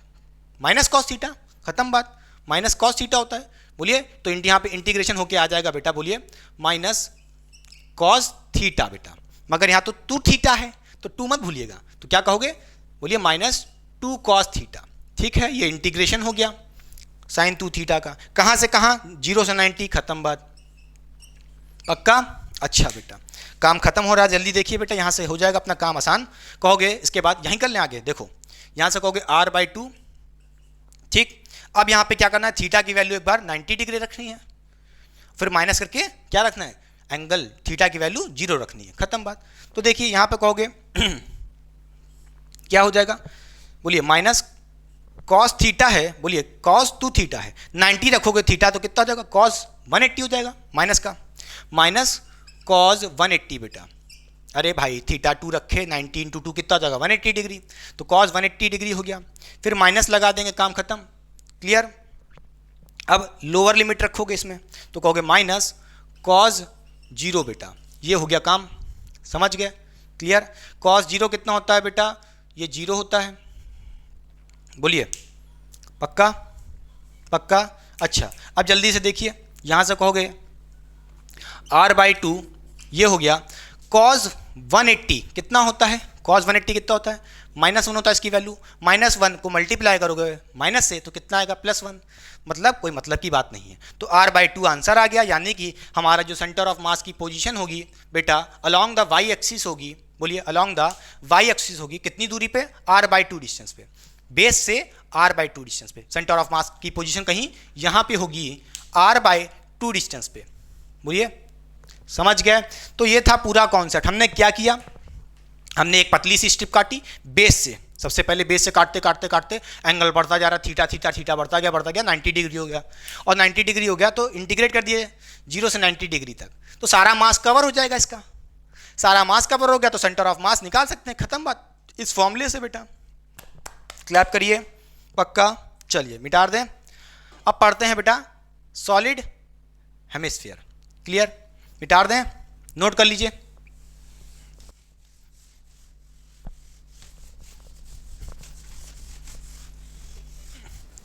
माइनस कॉस थीटा, खत्म बात, माइनस कॉस थीटा होता है। बोलिए तो यहाँ पे इंटीग्रेशन होके आ जाएगा बेटा, बोलिए माइनस कॉस थीटा बेटा, मगर यहाँ तो 2 थीटा है तो 2 मत भूलिएगा, तो क्या कहोगे, बोलिए माइनस 2 कॉस थीटा, ठीक है। ये इंटीग्रेशन हो गया साइन 2 थीटा का, कहाँ से कहाँ 0 से 90, खत्म बात, पक्का। अच्छा बेटा काम खत्म हो रहा है, जल्दी देखिए बेटा, यहाँ से हो जाएगा अपना काम आसान। कहोगे इसके बाद यहीं कर लें आगे, देखो यहाँ से कहोगे r/2, ठीक। अब यहाँ पे क्या करना है, थीटा की वैल्यू एक बार 90 डिग्री रखनी है, फिर माइनस करके क्या रखना है, एंगल थीटा की वैल्यू 0 रखनी है, खत्म बात। तो देखिए यहाँ पे कहोगे क्या हो जाएगा, बोलिए माइनस कॉस थीटा है, बोलिए कॉस 2 थीटा है, 90 रखोगे थीटा तो कितना हो जाएगा, कॉस 180 हो जाएगा, माइनस का माइनस कॉस 180 बेटा। अरे भाई थीटा 2 रखे, 90 × 2 कितना हो जाएगा 180 डिग्री, तो कॉस 180 डिग्री हो गया, फिर माइनस लगा देंगे, काम खत्म, क्लियर। अब लोअर लिमिट रखोगे इसमें तो कहोगे माइनस कॉस 0 बेटा, ये हो गया काम, समझ गए, क्लियर। कॉस 0 कितना होता है बेटा, ये 0 होता है, बोलिए पक्का पक्का। अच्छा अब जल्दी से देखिए यहाँ से कहोगे r/2 ये हो गया, कॉस 180 कितना होता है, cos 180 कितना होता है, -1 होता है इसकी वैल्यू, -1 को मल्टीप्लाई करोगे माइनस से तो कितना आएगा, +1, मतलब कोई मतलब की बात नहीं है। तो r/2 आंसर आ गया, यानी कि हमारा जो सेंटर ऑफ मास की पोजीशन होगी बेटा अलोंग द y एक्सिस होगी, बोलिए अलोंग द y एक्सिस होगी कितनी दूरी पे, r/2 डिस्टेंस पे, बेस से r/2 डिस्टेंस पे। सेंटर ऑफ मास की पोजीशन कहीं यहाँ पे होगी r/2 डिस्टेंस पे, बोलिए समझ गए। तो ये था पूरा कॉन्सेप्ट। हमने क्या किया, हमने एक पतली सी स्ट्रिप काटी बेस से, सबसे पहले बेस से काटते काटते काटते एंगल बढ़ता जा रहा, थीटा थीटा थीटा बढ़ता गया 90 डिग्री हो गया, और 90 डिग्री हो गया तो इंटीग्रेट कर दिए 0 से 90 डिग्री तक, तो सारा मास कवर हो जाएगा। इसका सारा मास कवर हो गया तो सेंटर ऑफ मास निकाल सकते हैं, खत्म बात, इस फॉर्मूले से बेटा। क्लैप करिए पक्का, चलिए मिटा दें। अब पढ़ते हैं बेटा सॉलिड हेमिस्फीयर, क्लियर, मिटा दें, नोट कर लीजिए।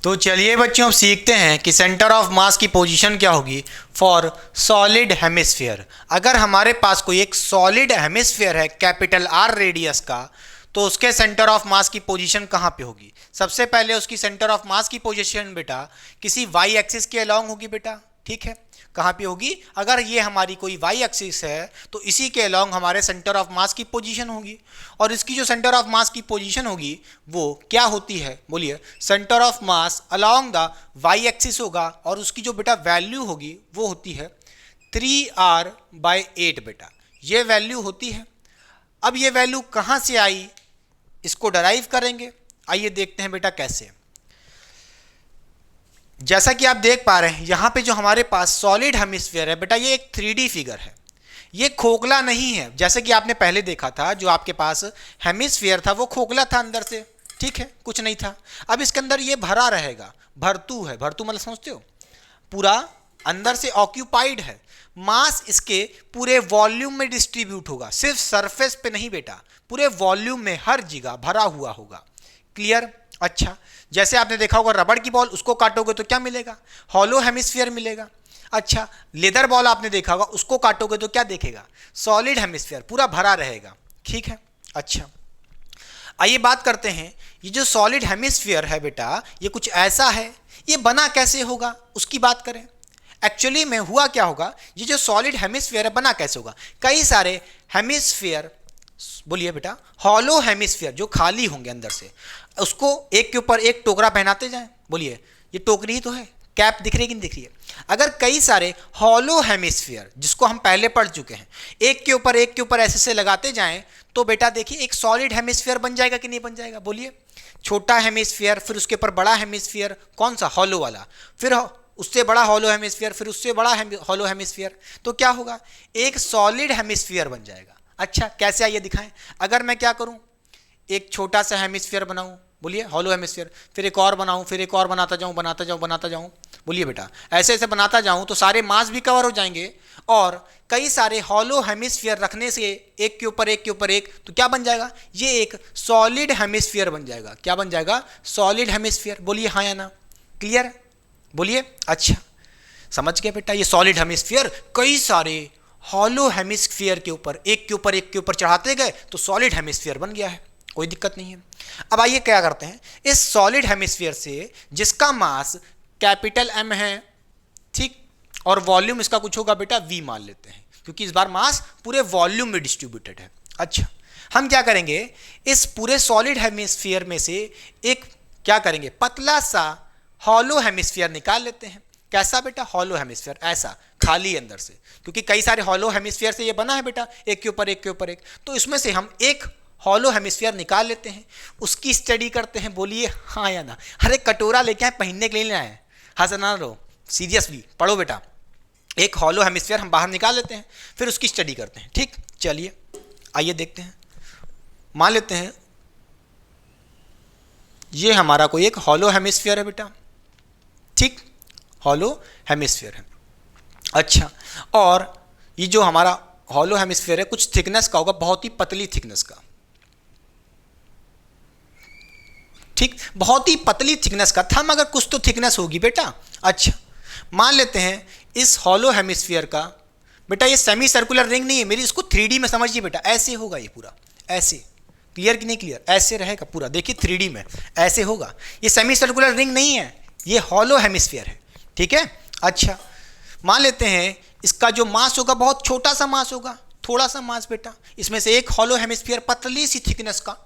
तो चलिए बच्चों अब सीखते हैं कि सेंटर ऑफ मास की पोजीशन क्या होगी फॉर सॉलिड हेमिस्फीयर। अगर हमारे पास कोई एक सॉलिड हेमिस्फीयर है कैपिटल आर रेडियस का, तो उसके सेंटर ऑफ मास की पोजीशन कहाँ पे होगी। सबसे पहले उसकी सेंटर ऑफ मास की पोजीशन बेटा किसी वाई एक्सिस के अलोंग होगी बेटा, ठीक है, कहाँ पे होगी, अगर ये हमारी कोई वाई एक्सिस है तो इसी के अलोंग हमारे सेंटर ऑफ मास की पोजीशन होगी। और इसकी जो सेंटर ऑफ मास की पोजीशन होगी वो क्या होती है, बोलिए, centre of mass along the Y axis होगा, और उसकी जो बेटा वैल्यू होगी वो होती है 3r/8 बेटा, ये वैल्यू होती है। अब ये वैल्यू कहाँ से आई, इसको डराइव करेंगे, आइए देखते हैं बेटा कैसे। जैसा कि आप देख पा रहे हैं यहाँ पे जो हमारे पास सॉलिड हेमिस्फीयर है बेटा, ये एक 3D फिगर है, ये खोखला नहीं है। जैसे कि आपने पहले देखा था जो आपके पास हेमिस्फीयर था वो खोखला था अंदर से, ठीक है, कुछ नहीं था। अब इसके अंदर ये भरा रहेगा, भरतू है, भरतू मतलब समझते हो, पूरा अंदर से ऑक्यूपाइड है। मास इसके पूरे वॉल्यूम में डिस्ट्रीब्यूट होगा, सिर्फ सरफेस पे नहीं बेटा, पूरे वॉल्यूम में हर जगह भरा हुआ होगा, क्लियर। अच्छा, जैसे आपने देखा होगा रबड़ की बॉल, उसको काटोगे तो क्या मिलेगा, हॉलो हेमिस्फीयर मिलेगा। अच्छा, लेदर बॉल आपने देखा होगा, उसको काटोगे तो क्या देखेगा, सॉलिड हेमिस्फीयर, पूरा भरा रहेगा, ठीक है। अच्छा, आइए बात करते हैं, ये जो सॉलिड हेमिस्फीयर है बेटा ये कुछ ऐसा है, ये बना कैसे होगा उसकी बात करें। एक्चुअली में हुआ क्या होगा, ये जो सॉलिड हेमिस्फीयर है बना कैसे होगा, कई सारे हेमिस्फीयर, बोलिए बेटा, हॉलो हेमिस्फीयर जो खाली होंगे अंदर से, उसको एक के ऊपर एक टोकरा पहनाते जाएं, बोलिए, ये टोकरी ही तो है, कैप दिख रही है कि नहीं दिख रही है। अगर कई सारे हॉलो हेमिस्फीयर जिसको हम पहले पढ़ चुके हैं एक के ऊपर ऐसे से लगाते जाएं तो बेटा देखिए एक सॉलिड हेमिस्फीयर बन जाएगा कि नहीं बन जाएगा, बोलिए। छोटा हेमिस्फीयर, फिर उसके ऊपर बड़ा हेमिस्फीयर, कौन सा, हॉलो वाला, फिर उससे बड़ा हॉलो हेमिस्फीयर, फिर उससे बड़ा हॉलो हेमिस्फीयर, तो क्या होगा, एक सॉलिड हेमिस्फीयर बन जाएगा। अच्छा, कैसे आइए दिखाएं। अगर मैं क्या करूं, एक छोटा सा हेमिस्फीयर बनाऊं, बोलिए, हॉलो हेमिस्फीयर, फिर एक और बनाऊं, फिर एक और बनाता जाऊं, बोलिए बेटा, ऐसे ऐसे बनाता जाऊं तो सारे मास भी कवर हो जाएंगे, और कई सारे हॉलो हेमिस्फीयर रखने से एक के ऊपर एक तो क्या बन जाएगा, ये एक सॉलिड हेमिस्फीयर बन जाएगा। क्या बन जाएगा, सॉलिड हेमिस्फीयर, बोलिए हाँ या ना, क्लियर, बोलिए। अच्छा, समझ गए बेटा, ये सॉलिड हेमिस्फीयर कई सारे हॉलो हेमिस्फीयर के ऊपर एक के ऊपर चढ़ाते गए तो सॉलिड हेमिस्फीयर बन गया है, कोई दिक्कत नहीं है। अब आइए क्या करते हैं, इस सॉलिड हेमिस्फीयर से जिसका मास कैपिटल M है, ठीक, और वॉल्यूम इसका कुछ होगा बेटा V मान लेते हैं, क्योंकि इस बार मास पूरे वॉल्यूम में डिस्ट्रीब्यूटेड है। अच्छा, हम क्या करेंगे, इस पूरे सॉलिड हेमिस्फीयर में से एक क्या करेंगे, पतला सा हॉलो हेमिस्फीयर निकाल लेते हैं। कैसा बेटा, हॉलो हेमिस्फीयर, ऐसा खाली अंदर से, क्योंकि कई सारे हॉलो हेमिस्फीयर से ये बना है बेटा, एक के ऊपर एक, तो इसमें से हम एक हॉलो हेमिस्फीयर निकाल लेते हैं, उसकी स्टडी करते हैं, बोलिए हाँ या ना। अरे कटोरा लेके आए, पहनने के लिए ले आए, हंस ना लो, सीरियसली पढ़ो बेटा। एक हॉलो हेमिस्फीयर हम बाहर निकाल लेते हैं, फिर उसकी स्टडी करते हैं, ठीक। चलिए आइए देखते हैं, मान लेते हैं ये हमारा कोई एक हॉलो हेमिस्फीयर है बेटा, ठीक, हॉलो हेमिस्फीयर है। अच्छा, और ये जो हमारा हॉलो हेमिस्फीयर है कुछ थिकनेस का होगा, बहुत ही पतली थिकनेस का, ठीक, बहुत ही पतली थिकनेस का था, मगर कुछ तो थिकनेस होगी बेटा। अच्छा, मान लेते हैं इस हॉलो हेमिस्फीयर का बेटा, ये सेमी सर्कुलर रिंग नहीं है मेरी, इसको 3D में समझिए बेटा, ऐसे होगा ये पूरा, ऐसे, क्लियर कि नहीं क्लियर? ऐसे रहेगा पूरा, देखिए 3D में ऐसे होगा। ये सेमी सर्कुलर रिंग नहीं है, ये हॉलो हेमिस्फीयर है, ठीक है। अच्छा, मान लेते हैं इसका जो मास होगा बहुत छोटा सा मास होगा, थोड़ा सा मास बेटा, इसमें से एक हॉलो हेमिस्फीयर पतली सी थिकनेस का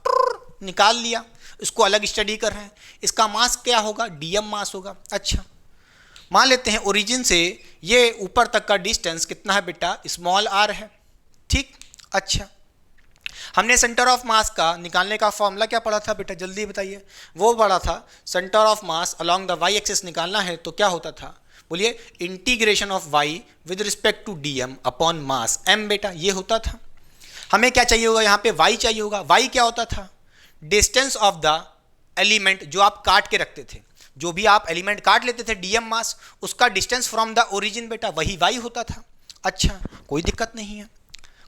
निकाल लिया, इसको अलग स्टडी कर रहे हैं, इसका मास क्या होगा? डीएम मास होगा। अच्छा, मान लेते हैं ओरिजिन से ये ऊपर तक का डिस्टेंस कितना है बेटा? स्मॉल आर है, ठीक। अच्छा, हमने सेंटर ऑफ मास का निकालने का फॉर्मूला क्या पढ़ा था बेटा? जल्दी बताइए। वो पढ़ा था centre of mass along the Y axis निकालना है तो क्या होता था? बोलिए, integration of y with respect to d m upon mass m बेटा, ये होता था। हमें क्या चाहिए होगा? यहाँ पे वाई चाहिए होगा। वाई क्या होता था? डिस्टेंस ऑफ द एलिमेंट जो आप काट के रखते थे, जो भी आप एलिमेंट काट लेते थे डीएम मास, उसका डिस्टेंस फ्रॉम द ओरिजिन बेटा, वही वाई होता था। अच्छा, कोई दिक्कत नहीं है,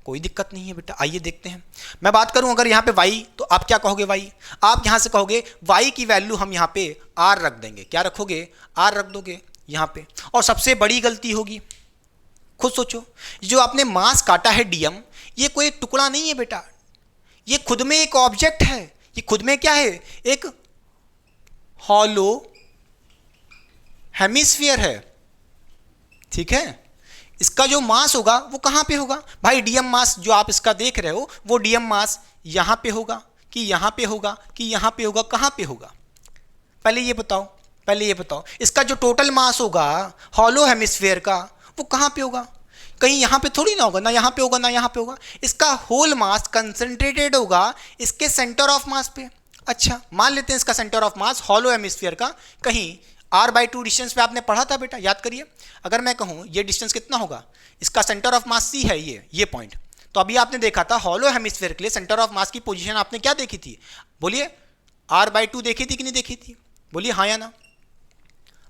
कोई दिक्कत नहीं है बेटा। आइए देखते हैं, मैं बात करूं अगर यहाँ पे वाई, तो आप क्या कहोगे? वाई, आप यहाँ से कहोगे वाई की वैल्यू हम यहाँ पे आर रख देंगे। क्या रखोगे? आर रख दोगे यहाँ पे। और सबसे बड़ी गलती होगी, खुद सोचो, जो आपने मास काटा है डीएम, ये कोई टुकड़ा नहीं है बेटा, ये खुद में एक ऑब्जेक्ट है। ये खुद में क्या है? एक हॉलो हेमिस्फीयर है, ठीक है। इसका जो मास होगा वो कहाँ पे होगा भाई? डीएम मास जो आप इसका देख रहे हो, वो डीएम मास यहाँ पे होगा कि यहाँ पे होगा कि यहाँ पे होगा? कहाँ पे होगा? पहले ये बताओ, पहले ये बताओ, इसका जो टोटल मास होगा हॉलो हेमिस्फीयर का, वो कहाँ पे होगा? कहीं यहाँ पे थोड़ी ना होगा, ना यहाँ पे होगा ना यहाँ पे होगा। इसका होल मास कंसंट्रेटेड होगा इसके सेंटर ऑफ मास पे। अच्छा, मान लेते हैं इसका centre of mass hollow hemisphere का कहीं r/2 डिस्टेंस पे आपने पढ़ा था बेटा, याद करिए। अगर मैं कहूँ ये डिस्टेंस कितना होगा, इसका सेंटर ऑफ मास c है, ये पॉइंट, तो अभी आपने देखा था हॉलो हेमिस्फीयर के लिए सेंटर ऑफ मास की पोजीशन आपने क्या देखी थी? बोलिए, r/2 देखी थी कि नहीं देखी थी? बोलिए हाँ या ना।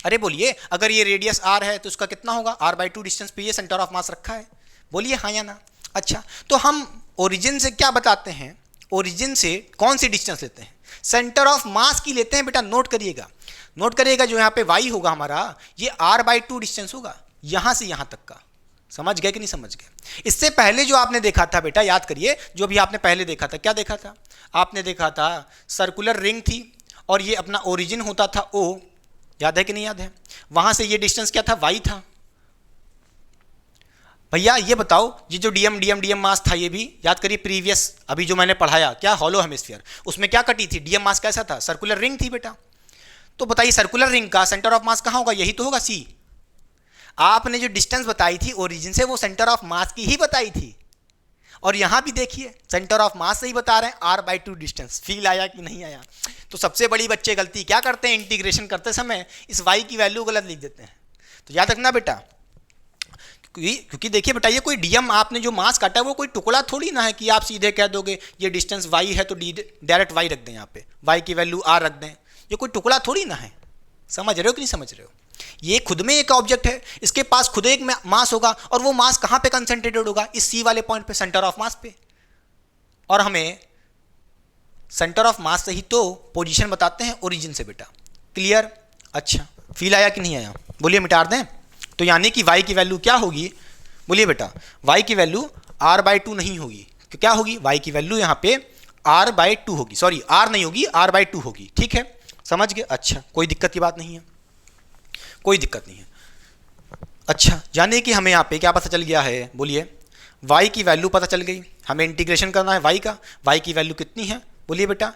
अरे बोलिए, अगर ये रेडियस r है तो उसका कितना होगा? r/2 डिस्टेंस पे ये सेंटर ऑफ मास रखा है। बोलिए हाँ या ना। अच्छा, तो हम ओरिजिन से क्या बताते हैं? ओरिजिन से कौन सी डिस्टेंस लेते हैं? सेंटर ऑफ मास की लेते हैं बेटा। नोट करिएगा, नोट करिएगा, जो यहाँ पे y होगा हमारा, ये r/2 डिस्टेंस होगा यहाँ से यहाँ तक का। समझ गए कि नहीं समझ गए? इससे पहले जो आपने देखा था बेटा, याद करिए, जो भी आपने पहले देखा था, क्या देखा था? आपने देखा था सर्कुलर रिंग थी और ये अपना ओरिजिन होता था O, याद है कि नहीं याद है? वहां से ये डिस्टेंस क्या था? y था। भैया ये बताओ, ये जो डीएम मास था, ये भी याद करिए प्रीवियस अभी जो मैंने पढ़ाया, क्या हॉलो हेमिस्फीयर, उसमें क्या कटी थी? डीएम मास कैसा था? सर्कुलर रिंग थी बेटा। तो बताइए सर्कुलर रिंग का सेंटर ऑफ मास कहाँ होगा? यही तो होगा C। आपने जो डिस्टेंस बताई थी ओरिजिन से, वो सेंटर ऑफ मास की ही बताई थी। और यहाँ भी देखिए सेंटर ऑफ मास से ही बता रहे हैं, r/2 डिस्टेंस। फील आया कि नहीं आया? तो सबसे बड़ी बच्चे गलती क्या करते हैं? इंटीग्रेशन करते समय इस y की वैल्यू गलत लिख देते हैं। तो याद रखना बेटा, क्योंकि देखिए बेटा, ये कोई डीएम आपने जो मास काटा है वो कोई टुकड़ा थोड़ी ना है कि आप सीधे कह दोगे ये डिस्टेंस y है तो डायरेक्ट y रख दें, यहाँ पे y की वैल्यू r रख दें। ये कोई टुकड़ा थोड़ी ना है। समझ रहे हो कि नहीं समझ रहे हो? ये खुद में एक ऑब्जेक्ट है, इसके पास खुद एक मास होगा, और वो मास कहाँ पे कंसंट्रेटेड होगा? इस C वाले पॉइंट पे, सेंटर ऑफ मास पे। और हमें सेंटर ऑफ मास से ही तो पोजीशन बताते हैं ओरिजिन से बेटा। क्लियर? अच्छा, फील आया कि नहीं आया? बोलिए, मिटा दें। तो यानी कि y की वैल्यू क्या होगी? बोलिए बेटा, y की वैल्यू r/2 नहीं होगी। क्या होगी? y की वैल्यू यहाँ पे r/2 होगी, सॉरी r नहीं होगी, r/2 होगी। ठीक है, समझ गए? अच्छा, कोई दिक्कत की बात नहीं है, कोई दिक्कत नहीं है। अच्छा, यानी कि हमें यहाँ पे क्या पता चल गया है? बोलिए, y की वैल्यू पता चल गई। हमें इंटीग्रेशन करना है y का। y की वैल्यू कितनी है? बोलिए बेटा,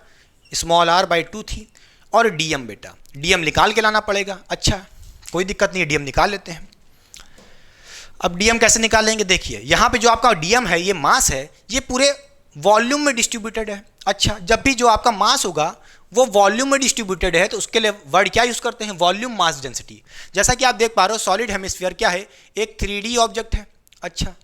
स्मॉल r/2 थी। और dm बेटा, dm निकाल के लाना पड़ेगा। अच्छा, कोई दिक्कत नहीं है, dm निकाल लेते हैं। अब dm कैसे निकालेंगे? देखिए, यहाँ पे जो आपका dm है, ये मास है, ये पूरे वॉल्यूम में डिस्ट्रीब्यूटेड है। अच्छा, जब भी जो आपका मास होगा वो वॉल्यूम में डिस्ट्रीब्यूटेड है, तो उसके लिए वर्ड क्या यूज करते हैं? Volume mass density. जैसा कि आप देख पा रहे हो, सॉलिड हेमिस्फीयर क्या है? एक 3D ऑब्जेक्ट है। अच्छा,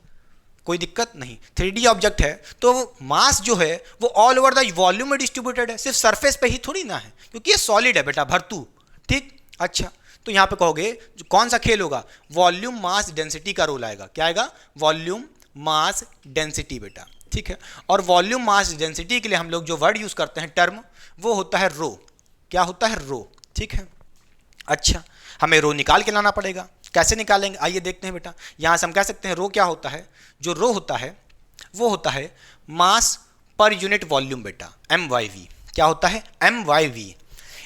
कोई दिक्कत नहीं, 3D ऑब्जेक्ट है तो मास जो है वो ऑल ओवर द वॉल्यूम में डिस्ट्रीब्यूटेड है, सिर्फ सरफेस पे ही थोड़ी ना है, क्योंकि ये सॉलिड है बेटा, भरतू। ठीक। अच्छा, तो यहाँ पे कहोगे जो कौन सा खेल होगा? वॉल्यूम मास डेंसिटी का रोल आएगा। क्या आएगा? वॉल्यूम मास डेंसिटी बेटा। ठीक है, और वॉल्यूम मास डेंसिटी के लिए हम लोग जो वर्ड यूज करते हैं, टर्म, वो होता है रो। क्या होता है? रो। ठीक है। अच्छा, हमें रो निकाल के लाना पड़ेगा। कैसे निकालेंगे? आइए देखते हैं बेटा। यहाँ से हम कह सकते हैं रो क्या होता है? जो रो होता है वो होता है मास पर यूनिट वॉल्यूम बेटा, MYV। क्या होता है? MYV।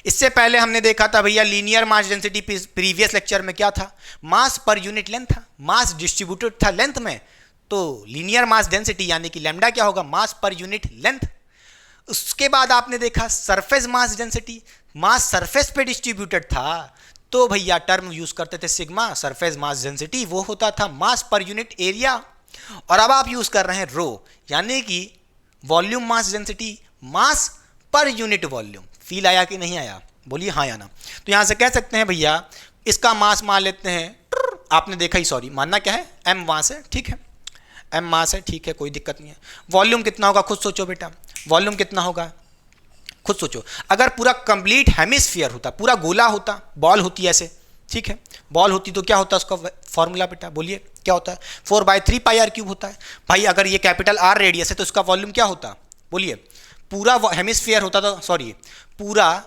इससे पहले हमने देखा था भैया linear mass density, previous lecture में क्या था? मास पर यूनिट लेंथ था, मास डिस्ट्रीब्यूटेड था लेंथ में, तो लीनियर मास डेंसिटी यानी कि लैम्डा क्या होगा? मास पर यूनिट लेंथ। उसके बाद आपने देखा सरफेस मास डेंसिटी, मास सरफेस पे डिस्ट्रीब्यूटेड था, तो भैया टर्म यूज करते थे सिग्मा, सरफेस मास डेंसिटी, वो होता था मास पर यूनिट एरिया। और अब आप यूज कर रहे हैं रो, यानी कि वॉल्यूम मास डेंसिटी, मास पर यूनिट वॉल्यूम। फील आया कि नहीं आया? बोलिए हाँ या ना। तो यहां से कह सकते हैं भैया इसका मास मान लेते हैं, आपने देखा ही, सॉरी मानना क्या है? M मास है, ठीक है, M मास है, ठीक है, कोई दिक्कत नहीं है। वॉल्यूम कितना होगा? खुद सोचो बेटा, वॉल्यूम कितना होगा? खुद सोचो। अगर पूरा कंप्लीट हेमिस्फीयर होता, पूरा गोला होता, बॉल होती ऐसे, ठीक है, बॉल होती तो क्या होता उसका फॉर्मूला बेटा? बोलिए क्या होता है? 4/3πr³ होता है। भाई अगर ये कैपिटल R रेडियस है तो उसका वॉल्यूम क्या होता? बोलिए, पूरा हेमिस्फीयर होता तो, सॉरी पूरा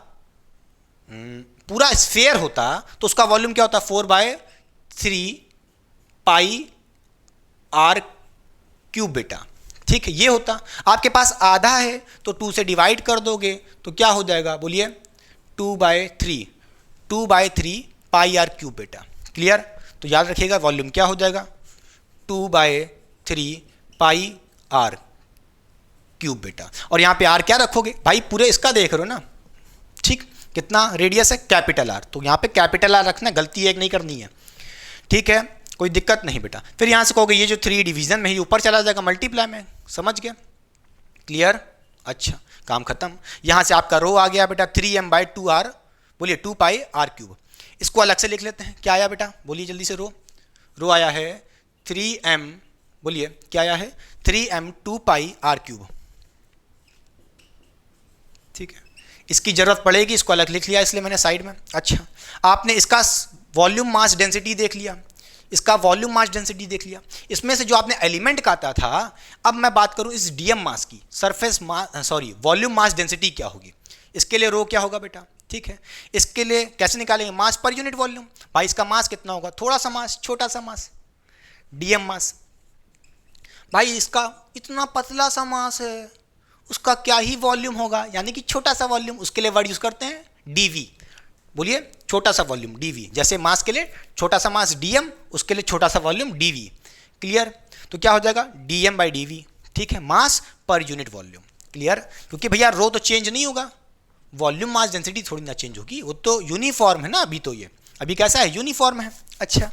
स्फीयर होता तो उसका वॉल्यूम क्या होता? 4/3πr³ बेटा, ठीक है, ये होता। आपके पास आधा है तो 2 से डिवाइड कर दोगे तो क्या हो जाएगा? बोलिए 2/3πr³ बेटा। क्लियर? तो याद रखिएगा वॉल्यूम क्या हो जाएगा? 2/3πr³ बेटा। और यहाँ पे R क्या रखोगे? भाई पूरे इसका देख रहे हो ना, ठीक, कितना रेडियस है? कैपिटल R, तो यहाँ पे कैपिटल R रखना, गलती एक नहीं करनी है, ठीक है, कोई दिक्कत नहीं बेटा। फिर यहाँ से कहोगे ये जो 3 डिवीजन में ही ऊपर चला जाएगा मल्टीप्लाई में, समझ गए? क्लियर? अच्छा, काम खत्म। यहाँ से आपका रो आ गया बेटा 3m/2r, बोलिए 2πr³। इसको अलग से लिख लेते हैं, क्या आया बेटा? बोलिए जल्दी से। रो आया है 3m, बोलिए क्या आया है? 3m 2πr³, ठीक है, इसकी जरूरत पड़ेगी, इसको अलग लिख लिया इसलिए मैंने साइड में। अच्छा, आपने इसका वॉल्यूम मास डेंसिटी देख लिया, इसका वॉल्यूम मास डेंसिटी देख लिया, इसमें से जो आपने एलिमेंट काटा था, अब मैं बात करूं इस डीएम मास की, surface mass, sorry volume mass density क्या होगी? इसके लिए रो क्या होगा बेटा? ठीक है, इसके लिए कैसे निकालेंगे? मास पर यूनिट वॉल्यूम। भाई इसका मास कितना होगा? थोड़ा सा मास, छोटा सा मास, डीएम मास। भाई इसका इतना पतला सा मास है, उसका क्या ही वॉल्यूम होगा? यानी कि छोटा सा वॉल्यूम, उसके लिए वर्ड यूज करते हैं डीवी। बोलिए छोटा सा वॉल्यूम डीवी, जैसे मास के लिए छोटा सा मास डीएम, उसके लिए छोटा सा वॉल्यूम डीवी। क्लियर? तो क्या हो जाएगा? dm/dv, ठीक है, मास पर यूनिट वॉल्यूम। क्लियर? क्योंकि भैया रो तो चेंज नहीं होगा, वॉल्यूम मास डेंसिटी थोड़ी ना चेंज होगी, वो तो यूनिफॉर्म है ना। अभी तो ये अभी कैसा है? यूनिफॉर्म है। अच्छा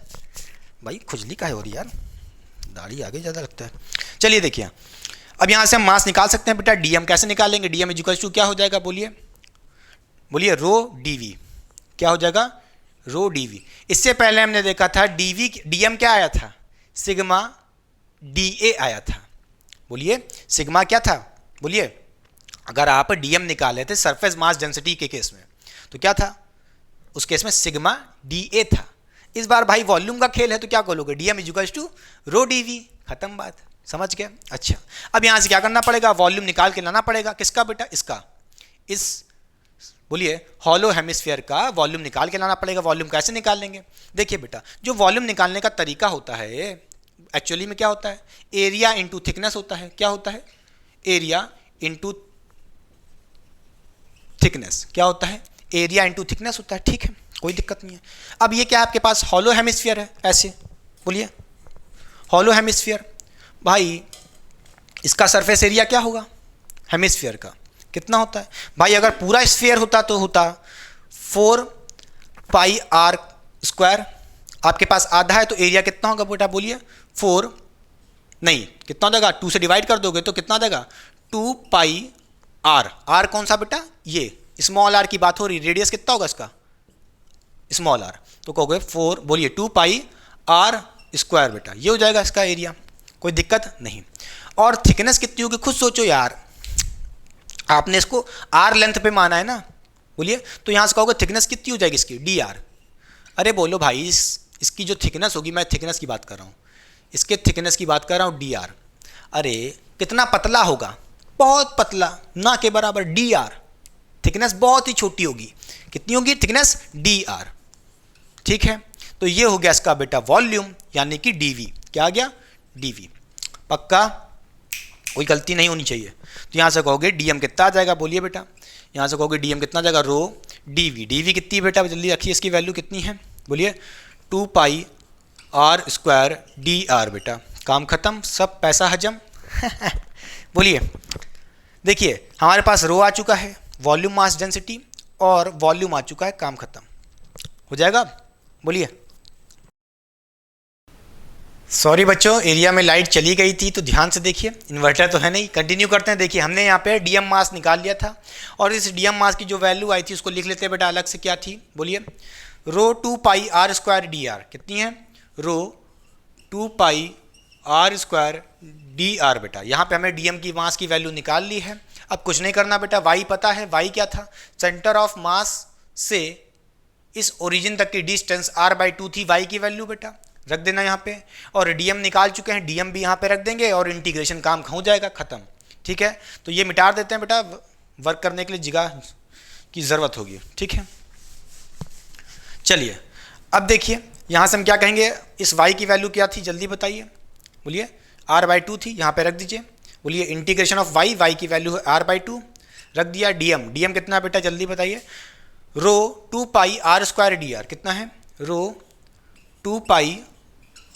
भाई खुजली का है हो रही यार, दाढ़ी आगे ज़्यादा लगता है। चलिए देखिए, अब यहाँ से हम मास निकाल सकते हैं बेटा। डीएम कैसे निकालेंगे? डीएम इक्वल टू क्या हो जाएगा? बोलिए बोलिए रो डीवी। क्या हो जाएगा? रो डीवी। इससे पहले हमने देखा था डीवी, डीएम क्या आया था? सिग्मा डीए आया था। बोलिए सिग्मा क्या था? बोलिए अगर आप डीएम निकाले थे सरफेस मास डेंसिटी के केस में तो क्या था? उस केस में सिग्मा डीए था। इस बार भाई वॉल्यूम का खेल है तो क्या बोलोगे? Dm equal to rho dv, खत्म बात, समझ गए? अच्छा, अब यहां से क्या करना पड़ेगा? वॉल्यूम निकाल के लाना पड़ेगा। किसका बेटा? इसका, इस बोलिए हॉलो हेमिस्फीयर का वॉल्यूम निकाल के लाना पड़ेगा। वॉल्यूम कैसे निकाल लेंगे? देखिए बेटा, जो वॉल्यूम निकालने का तरीका होता है एक्चुअली में क्या होता है? एरिया इंटू थिकनेस होता है। क्या होता है? Area into thickness. क्या होता है? एरिया इंटू थिकनेस होता है। ठीक है, कोई दिक्कत नहीं है। अब ये क्या है आपके पास? हॉलो हेमिस्फीयर है, ऐसे बोलिए हॉलो हेमिस्फीयर। भाई इसका सरफेस एरिया क्या होगा हेमिस्फीयर का? कितना होता है भाई? अगर पूरा स्फीयर होता तो होता 4πr²। आपके पास आधा है तो एरिया कितना होगा बेटा? बोलिए 4 नहीं, कितना देगा? 2 से डिवाइड कर दोगे तो कितना देगा? 2πr। r कौन सा बेटा? ये स्मॉल r की बात हो रही। रेडियस कितना होगा इसका? स्मॉल r, तो कहोगे 4, बोलिए 2πr² बेटा, ये हो जाएगा इसका एरिया। कोई दिक्कत नहीं। और थिकनेस कितनी होगी? खुद सोचो यार, आपने इसको r लेंथ पे माना है ना। बोलिए, तो यहां से कहोगे थिकनेस कितनी हो जाएगी इसकी? dr। अरे बोलो भाई, इसकी जो थिकनेस होगी, मैं थिकनेस की बात कर रहा हूँ, इसके थिकनेस की बात कर रहा हूँ, dr। अरे कितना पतला होगा? बहुत पतला, ना के बराबर dr। थिकनेस बहुत ही छोटी होगी। कितनी होगी थिकनेस? dr। ठीक है, तो ये हो गया इसका बेटा वॉल्यूम, यानी कि dv। क्या आ गया? dv। पक्का? कोई गलती नहीं होनी चाहिए। तो यहाँ से कहोगे डीएम कितना आ जाएगा, बोलिए बेटा। यहाँ से कहोगे डीएम कितना आ जाएगा, रो डीवी। डीवी कितनी है बेटा, जल्दी रखिए, इसकी वैल्यू कितनी है, बोलिए 2 pi are square D r बेटा। काम खत्म, सब पैसा हजम। बोलिए, देखिए हमारे पास रो आ चुका है, वॉल्यूम मास डेंसिटी और वॉल्यूम आ चुका है, काम खत्म हो जाएगा। बोलिए, सॉरी बच्चों, एरिया में लाइट चली गई थी तो ध्यान से देखिए, इन्वर्टर तो है नहीं। कंटिन्यू करते हैं। देखिए हमने यहाँ पे डीएम मास निकाल लिया था और इस डीएम मास की जो वैल्यू आई थी उसको लिख लेते हैं बेटा अलग से। क्या थी, बोलिए, रो 2 pi are square D R. कितनी है, रो 2 pi are square D r बेटा। यहाँ पे हमें डीएम की मास की वैल्यू निकाल ली है। अब कुछ नहीं करना बेटा, वाई पता है, वाई क्या था, सेंटर ऑफ मास से इस ओरिजिन तक की डिस्टेंस r/2 थी, वाई की वैल्यू बेटा रख देना यहाँ पे। और डीएम निकाल चुके हैं, डीएम भी यहाँ पे रख देंगे और इंटीग्रेशन काम हो जाएगा, खत्म। ठीक है, तो ये मिटा देते हैं बेटा, वर्क करने के लिए जगह की ज़रूरत होगी। ठीक है, चलिए अब देखिए यहाँ से हम क्या कहेंगे, इस y की वैल्यू क्या थी, जल्दी बताइए, बोलिए r/2 थी, यहाँ पे रख दीजिए। बोलिए इंटीग्रेशन ऑफ y, y की वैल्यू है r/2, रख दिया। डीएम, डीएम कितना बेटा, जल्दी बताइए, रो 2 pi are square D R. कितना है, रो 2 pi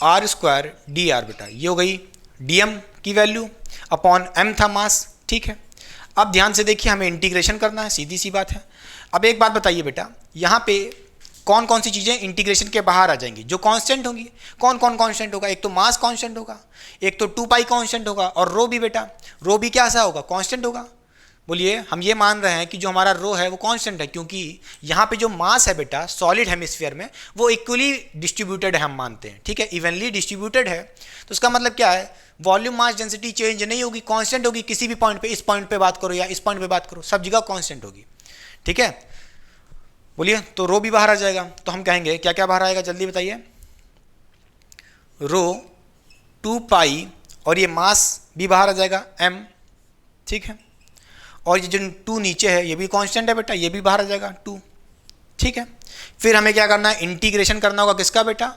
are square D r बेटा। ये हो गई डीएम की वैल्यू अपॉन एम था मास। ठीक है, अब ध्यान से देखिए, हमें इंटीग्रेशन करना है, सीधी सी बात है। अब एक बात बताइए बेटा, यहाँ पे कौन कौन सी चीज़ें इंटीग्रेशन के बाहर आ जाएंगी, जो कांस्टेंट होंगी। कौन कौन कांस्टेंट होगा, एक तो मास कांस्टेंट होगा, एक तो 2 पाई कांस्टेंट होगा, और रो भी बेटा, रो भी क्या सा होगा, कांस्टेंट होगा। बोलिए, हम ये मान रहे हैं कि जो हमारा रो है वो कांस्टेंट है, क्योंकि यहाँ पे जो मास है बेटा सॉलिड हेमिस्फीयर में वो इक्वली डिस्ट्रीब्यूटेड है, हम मानते हैं। ठीक है, इवनली डिस्ट्रीब्यूटेड है, तो उसका मतलब क्या है, वॉल्यूम मास डेंसिटी चेंज नहीं होगी, कांस्टेंट होगी। किसी भी पॉइंट पे, इस पॉइंट पे बात करो या इस पॉइंट पे बात करो, सब जगह कांस्टेंट होगी। ठीक है, बोलिए, तो रो भी बाहर आ जाएगा। तो हम कहेंगे क्या क्या बाहर आएगा, जल्दी बताइए, रो 2 पाई और ये मास भी बाहर आ जाएगा m। ठीक है, और ये जो 2 नीचे है ये भी कांस्टेंट है बेटा, ये भी बाहर आ जाएगा 2। ठीक है, फिर हमें क्या करना है, इंटीग्रेशन करना होगा किसका बेटा,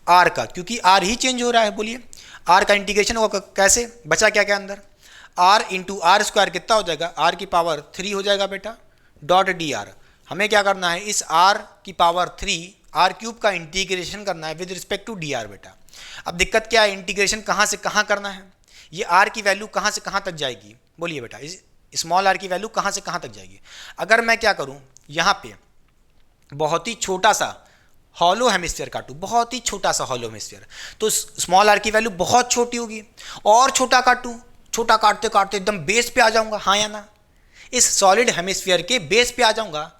r का, क्योंकि r ही चेंज हो रहा है। बोलिए, r का इंटीग्रेशन होगा कैसे, बचा क्या क्या अंदर, r इंटू आर स्क्वायर कितना हो जाएगा, r की पावर 3 हो जाएगा बेटा, डॉट डी आर। हमें क्या करना है, इस r की पावर 3 r क्यूब का इंटीग्रेशन करना है with respect to d r बेटा। अब दिक्कत क्या है, इंटीग्रेशन कहाँ से कहाँ करना है, ये r की वैल्यू कहाँ से कहाँ तक जाएगी, बोलिए बेटा, इस स्मॉल r की वैल्यू कहाँ से कहाँ तक जाएगी। अगर मैं क्या करूँ, यहाँ पे बहुत ही छोटा सा हॉलो हेमिस्फीयर काटूँ, बहुत ही छोटा सा हॉलो हेमिस्फीयर, तो स्मॉल r की वैल्यू बहुत छोटी होगी। और छोटा काटूँ, छोटा काटते काटते एकदम बेस पे आ जाऊँगा, हाँ या ना, इस सॉलिड हेमिस्फीयर के बेस पे आ जाऊँगा,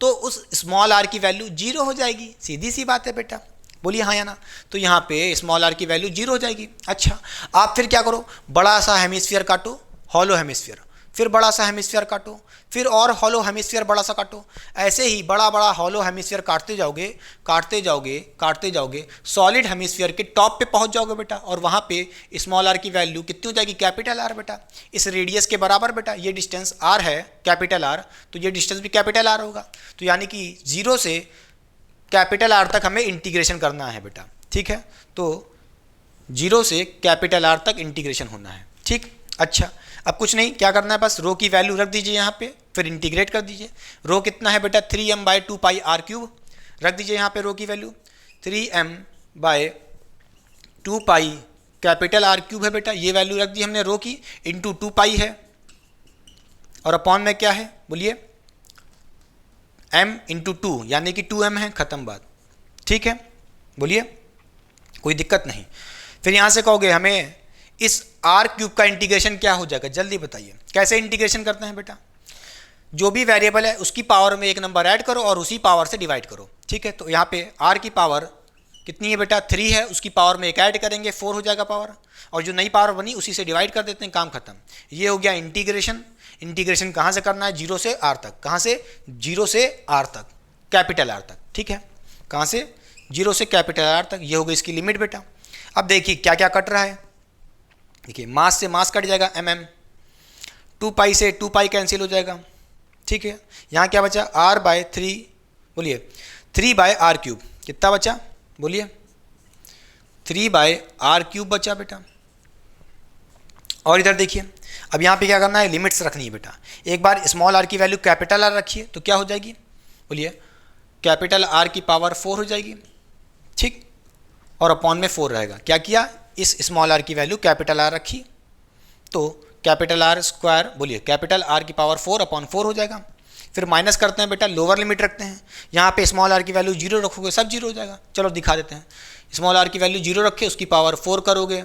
तो उस स्मॉल r की वैल्यू 0 हो जाएगी। सीधी सी बात है बेटा, बोलिए हाँ या ना। तो यहाँ पे स्मॉल r की वैल्यू 0 हो जाएगी। अच्छा, आप फिर क्या करो, बड़ा सा हेमिस्फीयर काटो, हॉलो हेमिस्फीयर, फिर बड़ा सा हेमिस्फीयर काटो, फिर और हॉलो हेमिस्फीयर बड़ा सा काटो। ऐसे ही बड़ा बड़ा हॉलो हेमिस्फीयर काटते जाओगे, काटते जाओगे, काटते जाओगे, सॉलिड हेमिस्फीयर के टॉप पे पहुंच जाओगे बेटा, और वहाँ पे स्मॉल r की वैल्यू कितनी हो जाएगी, कैपिटल R बेटा, इस रेडियस के बराबर बेटा। ये डिस्टेंस r है, कैपिटल R, तो ये डिस्टेंस भी कैपिटल R होगा। तो यानी कि 0 से कैपिटल R तक हमें इंटीग्रेशन करना है बेटा। ठीक है, तो 0 से कैपिटल R तक इंटीग्रेशन होना है। ठीक, अच्छा, अब कुछ नहीं, क्या करना है, बस रो की वैल्यू रख दीजिए यहाँ पे, फिर इंटीग्रेट कर दीजिए। रो कितना है बेटा, 3m/2 पाई r क्यूब, रख दीजिए यहाँ पे रो की value 3m/2 pi capital R cube है बेटा, ये वैल्यू रख दी हमने रो की, इंटू 2 पाई है, और अपॉन में क्या है, बोलिए m इंटू 2, यानी कि 2m है, खत्म बात। ठीक है, बोलिए, कोई दिक्कत नहीं। फिर यहाँ से कहोगे हमें इस r क्यूब का इंटीग्रेशन क्या हो जाएगा, जल्दी बताइए, कैसे इंटीग्रेशन करते हैं बेटा, जो भी वेरिएबल है उसकी पावर में एक नंबर ऐड करो और उसी पावर से डिवाइड करो। ठीक है, तो यहाँ पे r की पावर कितनी है बेटा, 3 है, उसकी पावर में एक ऐड करेंगे, 4 हो जाएगा पावर, और जो नई पावर बनी उसी से डिवाइड कर देते हैं, काम खत्म। ये हो गया इंटीग्रेशन। इंटीग्रेशन कहाँ से करना है, 0 से r तक, कहाँ से, 0 से r तक, कैपिटल R तक। ठीक है, कहाँ से, 0 से कैपिटल R तक, ये हो गई इसकी लिमिट बेटा। अब देखिए क्या क्या कट रहा है, देखिए मास से मास कट जाएगा mm, 2 पाई से 2 पाई कैंसिल हो जाएगा। ठीक है, यहाँ क्या बचा, r/3, बोलिए 3/r क्यूब, कितना बचा, बोलिए 3/r क्यूब बचा बेटा। और इधर देखिए अब यहाँ पे क्या करना है, लिमिट्स रखनी है बेटा। एक बार स्मॉल आर की वैल्यू कैपिटल आर रखिए तो क्या हो जाएगी, बोलिए, कैपिटल आर की पावर 4 हो जाएगी, ठीक, और अपॉन में 4 रहेगा। क्या किया, इस स्मॉल आर की वैल्यू कैपिटल आर रखी तो कैपिटल आर स्क्वायर, बोलिए, कैपिटल आर की पावर 4 अपॉन 4 हो जाएगा। फिर माइनस करते हैं बेटा, लोअर लिमिट रखते हैं। यहाँ पे स्मॉल आर की वैल्यू 0 रखोगे सब 0 हो जाएगा। चलो दिखा देते हैं, स्मॉल आर की वैल्यू 0 रखे, उसकी पावर 4 करोगे,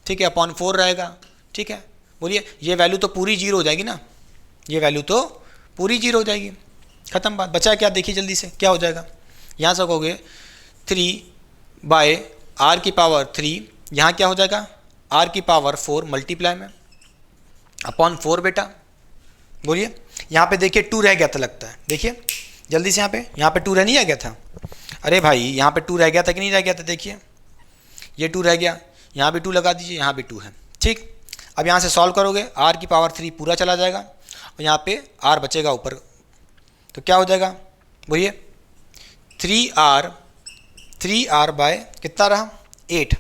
ठीक है, अपॉन 4 रहेगा, ठीक है। बोलिए, ये वैल्यू तो पूरी 0 हो जाएगी ना, ये वैल्यू तो पूरी 0 हो जाएगी, खत्म बात। बचा क्या, देखिए जल्दी से क्या हो जाएगा। यहाँ से कहोगे 3/r की पावर 3, यहाँ क्या हो जाएगा, r की पावर 4 मल्टीप्लाई में अपॉन 4 बेटा। बोलिए, यहाँ पे देखिए 2 रह गया था लगता है, देखिए जल्दी से, यहाँ पे 2 रह नहीं रह गया था, अरे भाई यहाँ पे 2 रह गया था कि नहीं रह गया था, देखिए ये 2 रह गया, यहाँ भी 2 लगा दीजिए, यहाँ भी 2 है, ठीक। अब यहाँ से सॉल्व करोगे, r की पावर 3 पूरा चला जाएगा और यहाँ पे r बचेगा ऊपर, तो क्या हो जाएगा, बोलिए, 3r बाय कितना रहा 8,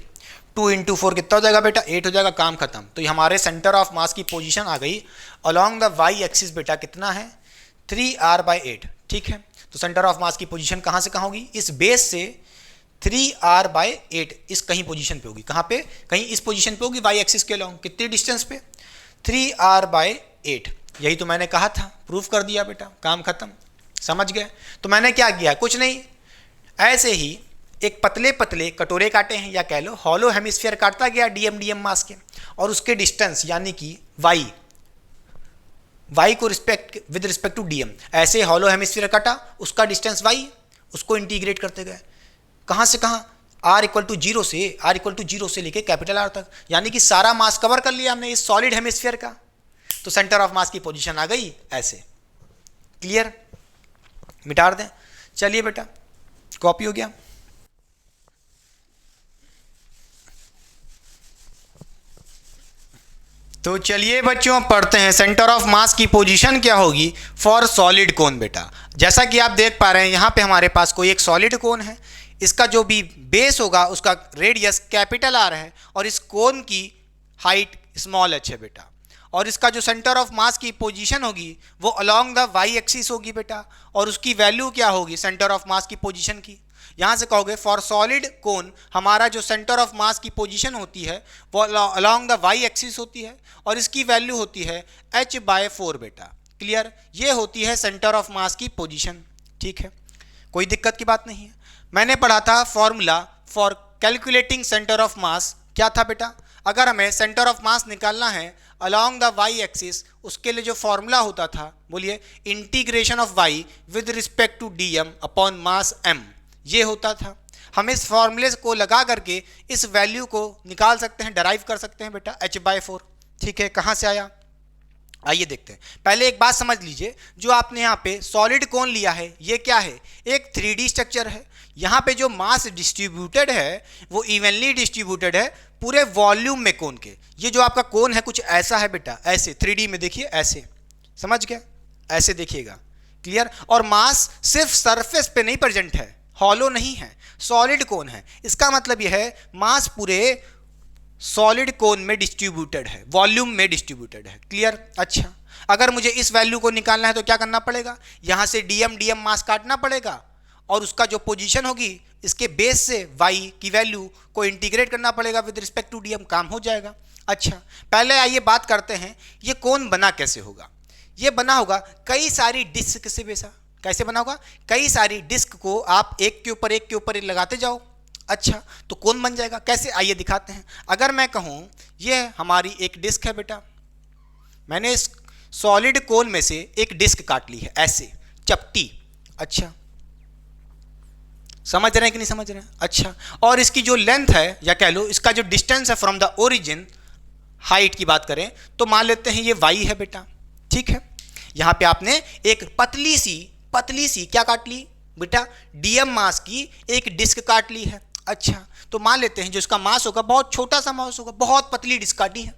2 इंटू 4 कितना हो जाएगा बेटा, 8 हो जाएगा, काम खत्म। तो ये हमारे सेंटर ऑफ मास की पोजीशन आ गई अलोंग द वाई एक्सिस बेटा, कितना है 3r/8, ठीक है। तो सेंटर ऑफ मास की पोजीशन कहाँ से कहाँ होगी, इस बेस से 3r/8 इस कहीं पोजीशन पे होगी, कहाँ पे, कहीं इस पोजीशन पे होगी वाई एक्सिस के अलोंग, कितनी डिस्टेंस पे, 3r/8। यही तो मैंने कहा था, प्रूफ कर दिया बेटा, काम खत्म, समझ गए। तो मैंने क्या किया, कुछ नहीं, ऐसे ही एक पतले पतले कटोरे काटे हैं, या कह लो हॉलो हेमिस्फीयर काटता गया डीएम मास के, और उसके डिस्टेंस यानी कि वाई को विद रिस्पेक्ट टू डीएम, ऐसे हॉलो हेमिस्फीयर काटा, उसका डिस्टेंस वाई, उसको इंटीग्रेट करते गए, कहाँ से कहाँ, r इक्वल टू 0 से लेके कैपिटल R तक, यानी कि सारा मास कवर कर लिया हमने इस सॉलिड हेमिस्फीयर का। तो सेंटर ऑफ मास की पोजीशन आ गई ऐसे, क्लियर, मिटा दें। चलिए बेटा, कॉपी हो गया। तो चलिए बच्चों पढ़ते हैं, सेंटर ऑफ मास की पोजीशन क्या होगी फॉर सॉलिड कोन बेटा। जैसा कि आप देख पा रहे हैं यहाँ पे हमारे पास कोई एक सॉलिड कोन है, इसका जो भी बेस होगा उसका रेडियस कैपिटल आर है, और इस कोन की हाइट स्मॉल h है बेटा, और इसका जो सेंटर ऑफ मास की पोजीशन होगी वो अलोंग द वाई एक्सिस होगी बेटा, और उसकी वैल्यू क्या होगी सेंटर ऑफ मास की पोजीशन की। यहाँ से कहोगे फॉर सॉलिड कोन हमारा जो सेंटर ऑफ मास की पोजीशन होती है वो अलोंग द वाई एक्सिस होती है, और इसकी वैल्यू होती है h/4 बेटा, क्लियर। ये होती है सेंटर ऑफ मास की पोजीशन, ठीक है, कोई दिक्कत की बात नहीं है। मैंने पढ़ा था formula for calculating centre of मास, क्या था बेटा, अगर हमें सेंटर ऑफ मास निकालना है अलोंग द वाई एक्सिस, उसके लिए जो फॉर्मूला होता था, बोलिए, integration of y with respect to dm upon mass m, ये होता था। हम इस फॉर्मूले को लगा करके इस वैल्यू को निकाल सकते हैं, डराइव कर सकते हैं बेटा, h/4, ठीक है। कहाँ से आया, आइए देखते हैं। पहले एक बात समझ लीजिए, जो आपने यहाँ पे सॉलिड कोन लिया है ये क्या है, एक 3D स्ट्रक्चर है। यहाँ पे जो मास डिस्ट्रीब्यूटेड है वो इवनली डिस्ट्रीब्यूटेड है पूरे वॉल्यूम में कोन के। ये जो आपका कोन है कुछ ऐसा है बेटा, ऐसे 3D में देखिए, ऐसे, समझ गए, ऐसे देखिएगा, क्लियर। और मास सिर्फ सरफेस पे नहीं प्रेजेंट है, हॉलो नहीं है, सॉलिड कोन है। इसका मतलब यह है मास पूरे सॉलिड कोन में डिस्ट्रीब्यूटेड है, वॉल्यूम में डिस्ट्रीब्यूटेड है, क्लियर। अच्छा, अगर मुझे इस वैल्यू को निकालना है तो क्या करना पड़ेगा, यहाँ से डीएम मास काटना पड़ेगा, और उसका जो पोजीशन होगी इसके बेस से y की वैल्यू को इंटीग्रेट करना पड़ेगा विद रिस्पेक्ट टू डीएम, काम हो जाएगा। अच्छा, पहले आइए बात करते हैं ये कोन बना कैसे होगा। ये बना होगा कई सारी डिस्क से बेसा, कैसे बना होगा, कई सारी डिस्क को आप एक के ऊपर एक लगाते जाओ, अच्छा तो कोन बन जाएगा। कैसे, आइए दिखाते हैं। अगर मैं कहूँ ये हमारी एक डिस्क है बेटा, मैंने इस सॉलिड कोन में से एक डिस्क काट ली है ऐसे चपटी, अच्छा समझ रहे हैं कि नहीं समझ रहे हैं, अच्छा। और इसकी जो लेंथ है या कह लो इसका जो डिस्टेंस है फ्रॉम द ओरिजिन, हाइट की बात करें तो मान लेते हैं ये y है बेटा, ठीक है। यहाँ पे आपने एक पतली सी क्या काट ली बेटा, डीएम मास की एक डिस्क काट ली है। अच्छा, तो मान लेते हैं जो इसका मास होगा बहुत छोटा सा मास होगा, बहुत पतली डिस्क काटी है,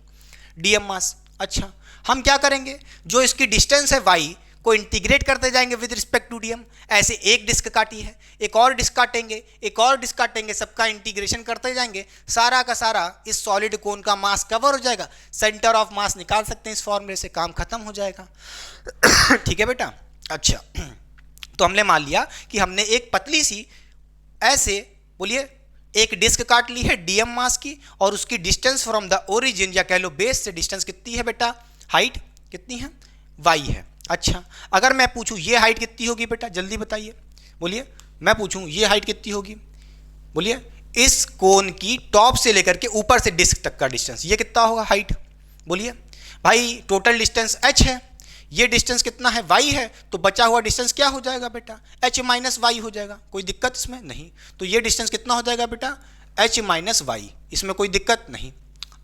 डीएम मास। अच्छा, हम क्या करेंगे, जो इसकी डिस्टेंस है y को इंटीग्रेट करते जाएंगे विद रिस्पेक्ट टू डीएम। ऐसे एक डिस्क काटी है, एक और डिस्क काटेंगे, एक और डिस्क काटेंगे, सबका इंटीग्रेशन करते जाएंगे, सारा का सारा इस सॉलिड कोन का मास कवर हो जाएगा। सेंटर ऑफ मास निकाल सकते हैं इस फॉर्मूले से, काम खत्म हो जाएगा। ठीक है बेटा। अच्छा, तो हमने मान लिया कि हमने एक पतली सी ऐसे बोलिए एक डिस्क काट ली है डीएम मास की, और उसकी डिस्टेंस फ्रॉम द ओरिजिन या कह लो बेस से डिस्टेंस कितनी है बेटा, हाइट कितनी है, वाई है। अच्छा, अगर मैं पूछूं ये हाइट कितनी होगी बेटा, जल्दी बताइए, बोलिए। मैं पूछूं ये हाइट कितनी होगी, बोलिए। इस कोन की टॉप से लेकर के ऊपर से डिस्क तक का डिस्टेंस, ये कितना होगा हाइट, बोलिए। भाई टोटल डिस्टेंस h है, ये डिस्टेंस कितना है, y है, तो बचा हुआ डिस्टेंस क्या हो जाएगा बेटा, h माइनस वाई हो जाएगा। कोई दिक्कत इसमें नहीं। तो ये डिस्टेंस कितना हो जाएगा बेटा, h माइनस वाई, इसमें कोई दिक्कत नहीं।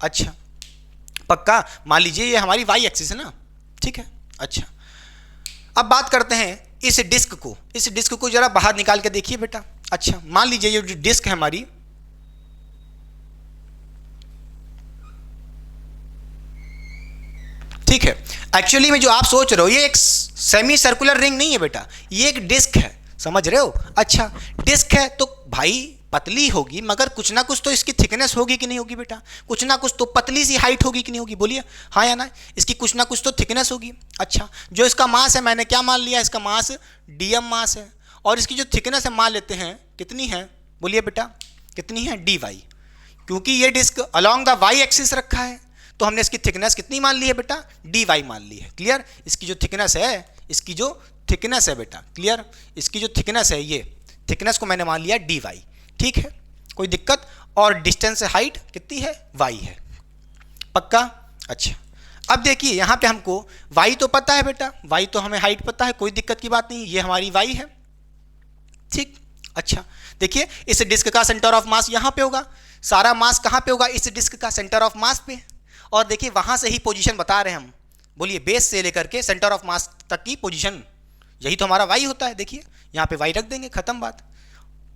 अच्छा, पक्का, मान लीजिए ये हमारी y एक्सिस है ना, ठीक है। अच्छा, अब बात करते हैं इस डिस्क को जरा बाहर निकाल के देखिए बेटा। अच्छा, मान लीजिए ये जो डिस्क है हमारी, ठीक है। एक्चुअली में जो आप सोच रहे हो ये एक सेमी सर्कुलर रिंग नहीं है बेटा, ये एक डिस्क है, समझ रहे हो। अच्छा, डिस्क है तो भाई पतली होगी, मगर कुछ ना कुछ तो इसकी थिकनेस होगी कि नहीं होगी बेटा, कुछ ना कुछ तो पतली सी हाइट होगी कि नहीं होगी, बोलिए हाँ या ना। इसकी कुछ ना कुछ तो थिकनेस होगी। अच्छा, जो इसका मास है मैंने क्या मान लिया, इसका मास डीएम मास है, और इसकी जो थिकनेस है मान लेते हैं कितनी है, बोलिए बेटा कितनी है, डी वाई। क्योंकि ये disc along the Y axis रखा है, तो हमने इसकी थिकनेस कितनी मान ली है बेटा, डी वाई मान ली है। क्लियर। इसकी जो थिकनेस है बेटा, क्लियर, इसकी जो थिकनेस है, ये थिकनेस को मैंने मान लिया डी वाई, ठीक है, कोई दिक्कत। और डिस्टेंस से हाइट कितनी है, वाई है, पक्का। अच्छा, अब देखिए यहाँ पे हमको वाई तो पता है बेटा, वाई तो हमें हाइट पता है, कोई दिक्कत की बात नहीं, ये हमारी वाई है, ठीक। अच्छा, देखिए इस डिस्क का सेंटर ऑफ मास यहाँ पे होगा, सारा मास कहाँ पे होगा, इस डिस्क का सेंटर ऑफ मास पे। और देखिए वहाँ से ही पोजीशन बता रहे हैं हम, बोलिए बेस से लेकर के सेंटर ऑफ मास तक की पोजीशन, यही तो हमारा वाई होता है। देखिए यहाँ पे वाई रख देंगे, खत्म बात,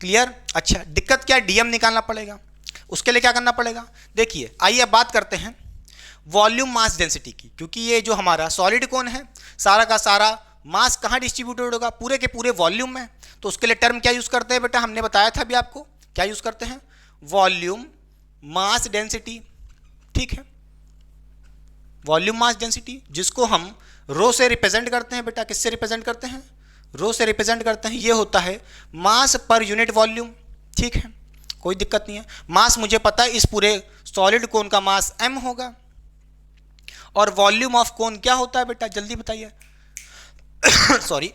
क्लियर। अच्छा, दिक्कत क्या है, डीएम निकालना पड़ेगा। उसके लिए क्या करना पड़ेगा, देखिए आइए अब बात करते हैं वॉल्यूम मास डेंसिटी की। क्योंकि ये जो हमारा सॉलिड कोन है, सारा का सारा मास कहाँ डिस्ट्रीब्यूटेड होगा, पूरे के पूरे वॉल्यूम में। तो उसके लिए टर्म क्या यूज़ करते हैं बेटा, हमने बताया था अभी आपको, क्या यूज़ करते हैं, वॉल्यूम मास डेंसिटी, ठीक है। वॉल्यूम मास डेंसिटी, जिसको हम रो से रिप्रेजेंट करते हैं बेटा, किससे रिप्रेजेंट करते हैं, रो से रिप्रेजेंट करते हैं। ये होता है मास पर यूनिट वॉल्यूम, ठीक है, कोई दिक्कत नहीं है। मास मुझे पता है, इस पूरे सॉलिड कोन का मास m होगा, और वॉल्यूम ऑफ कोन क्या होता है बेटा, जल्दी बताइए। सॉरी,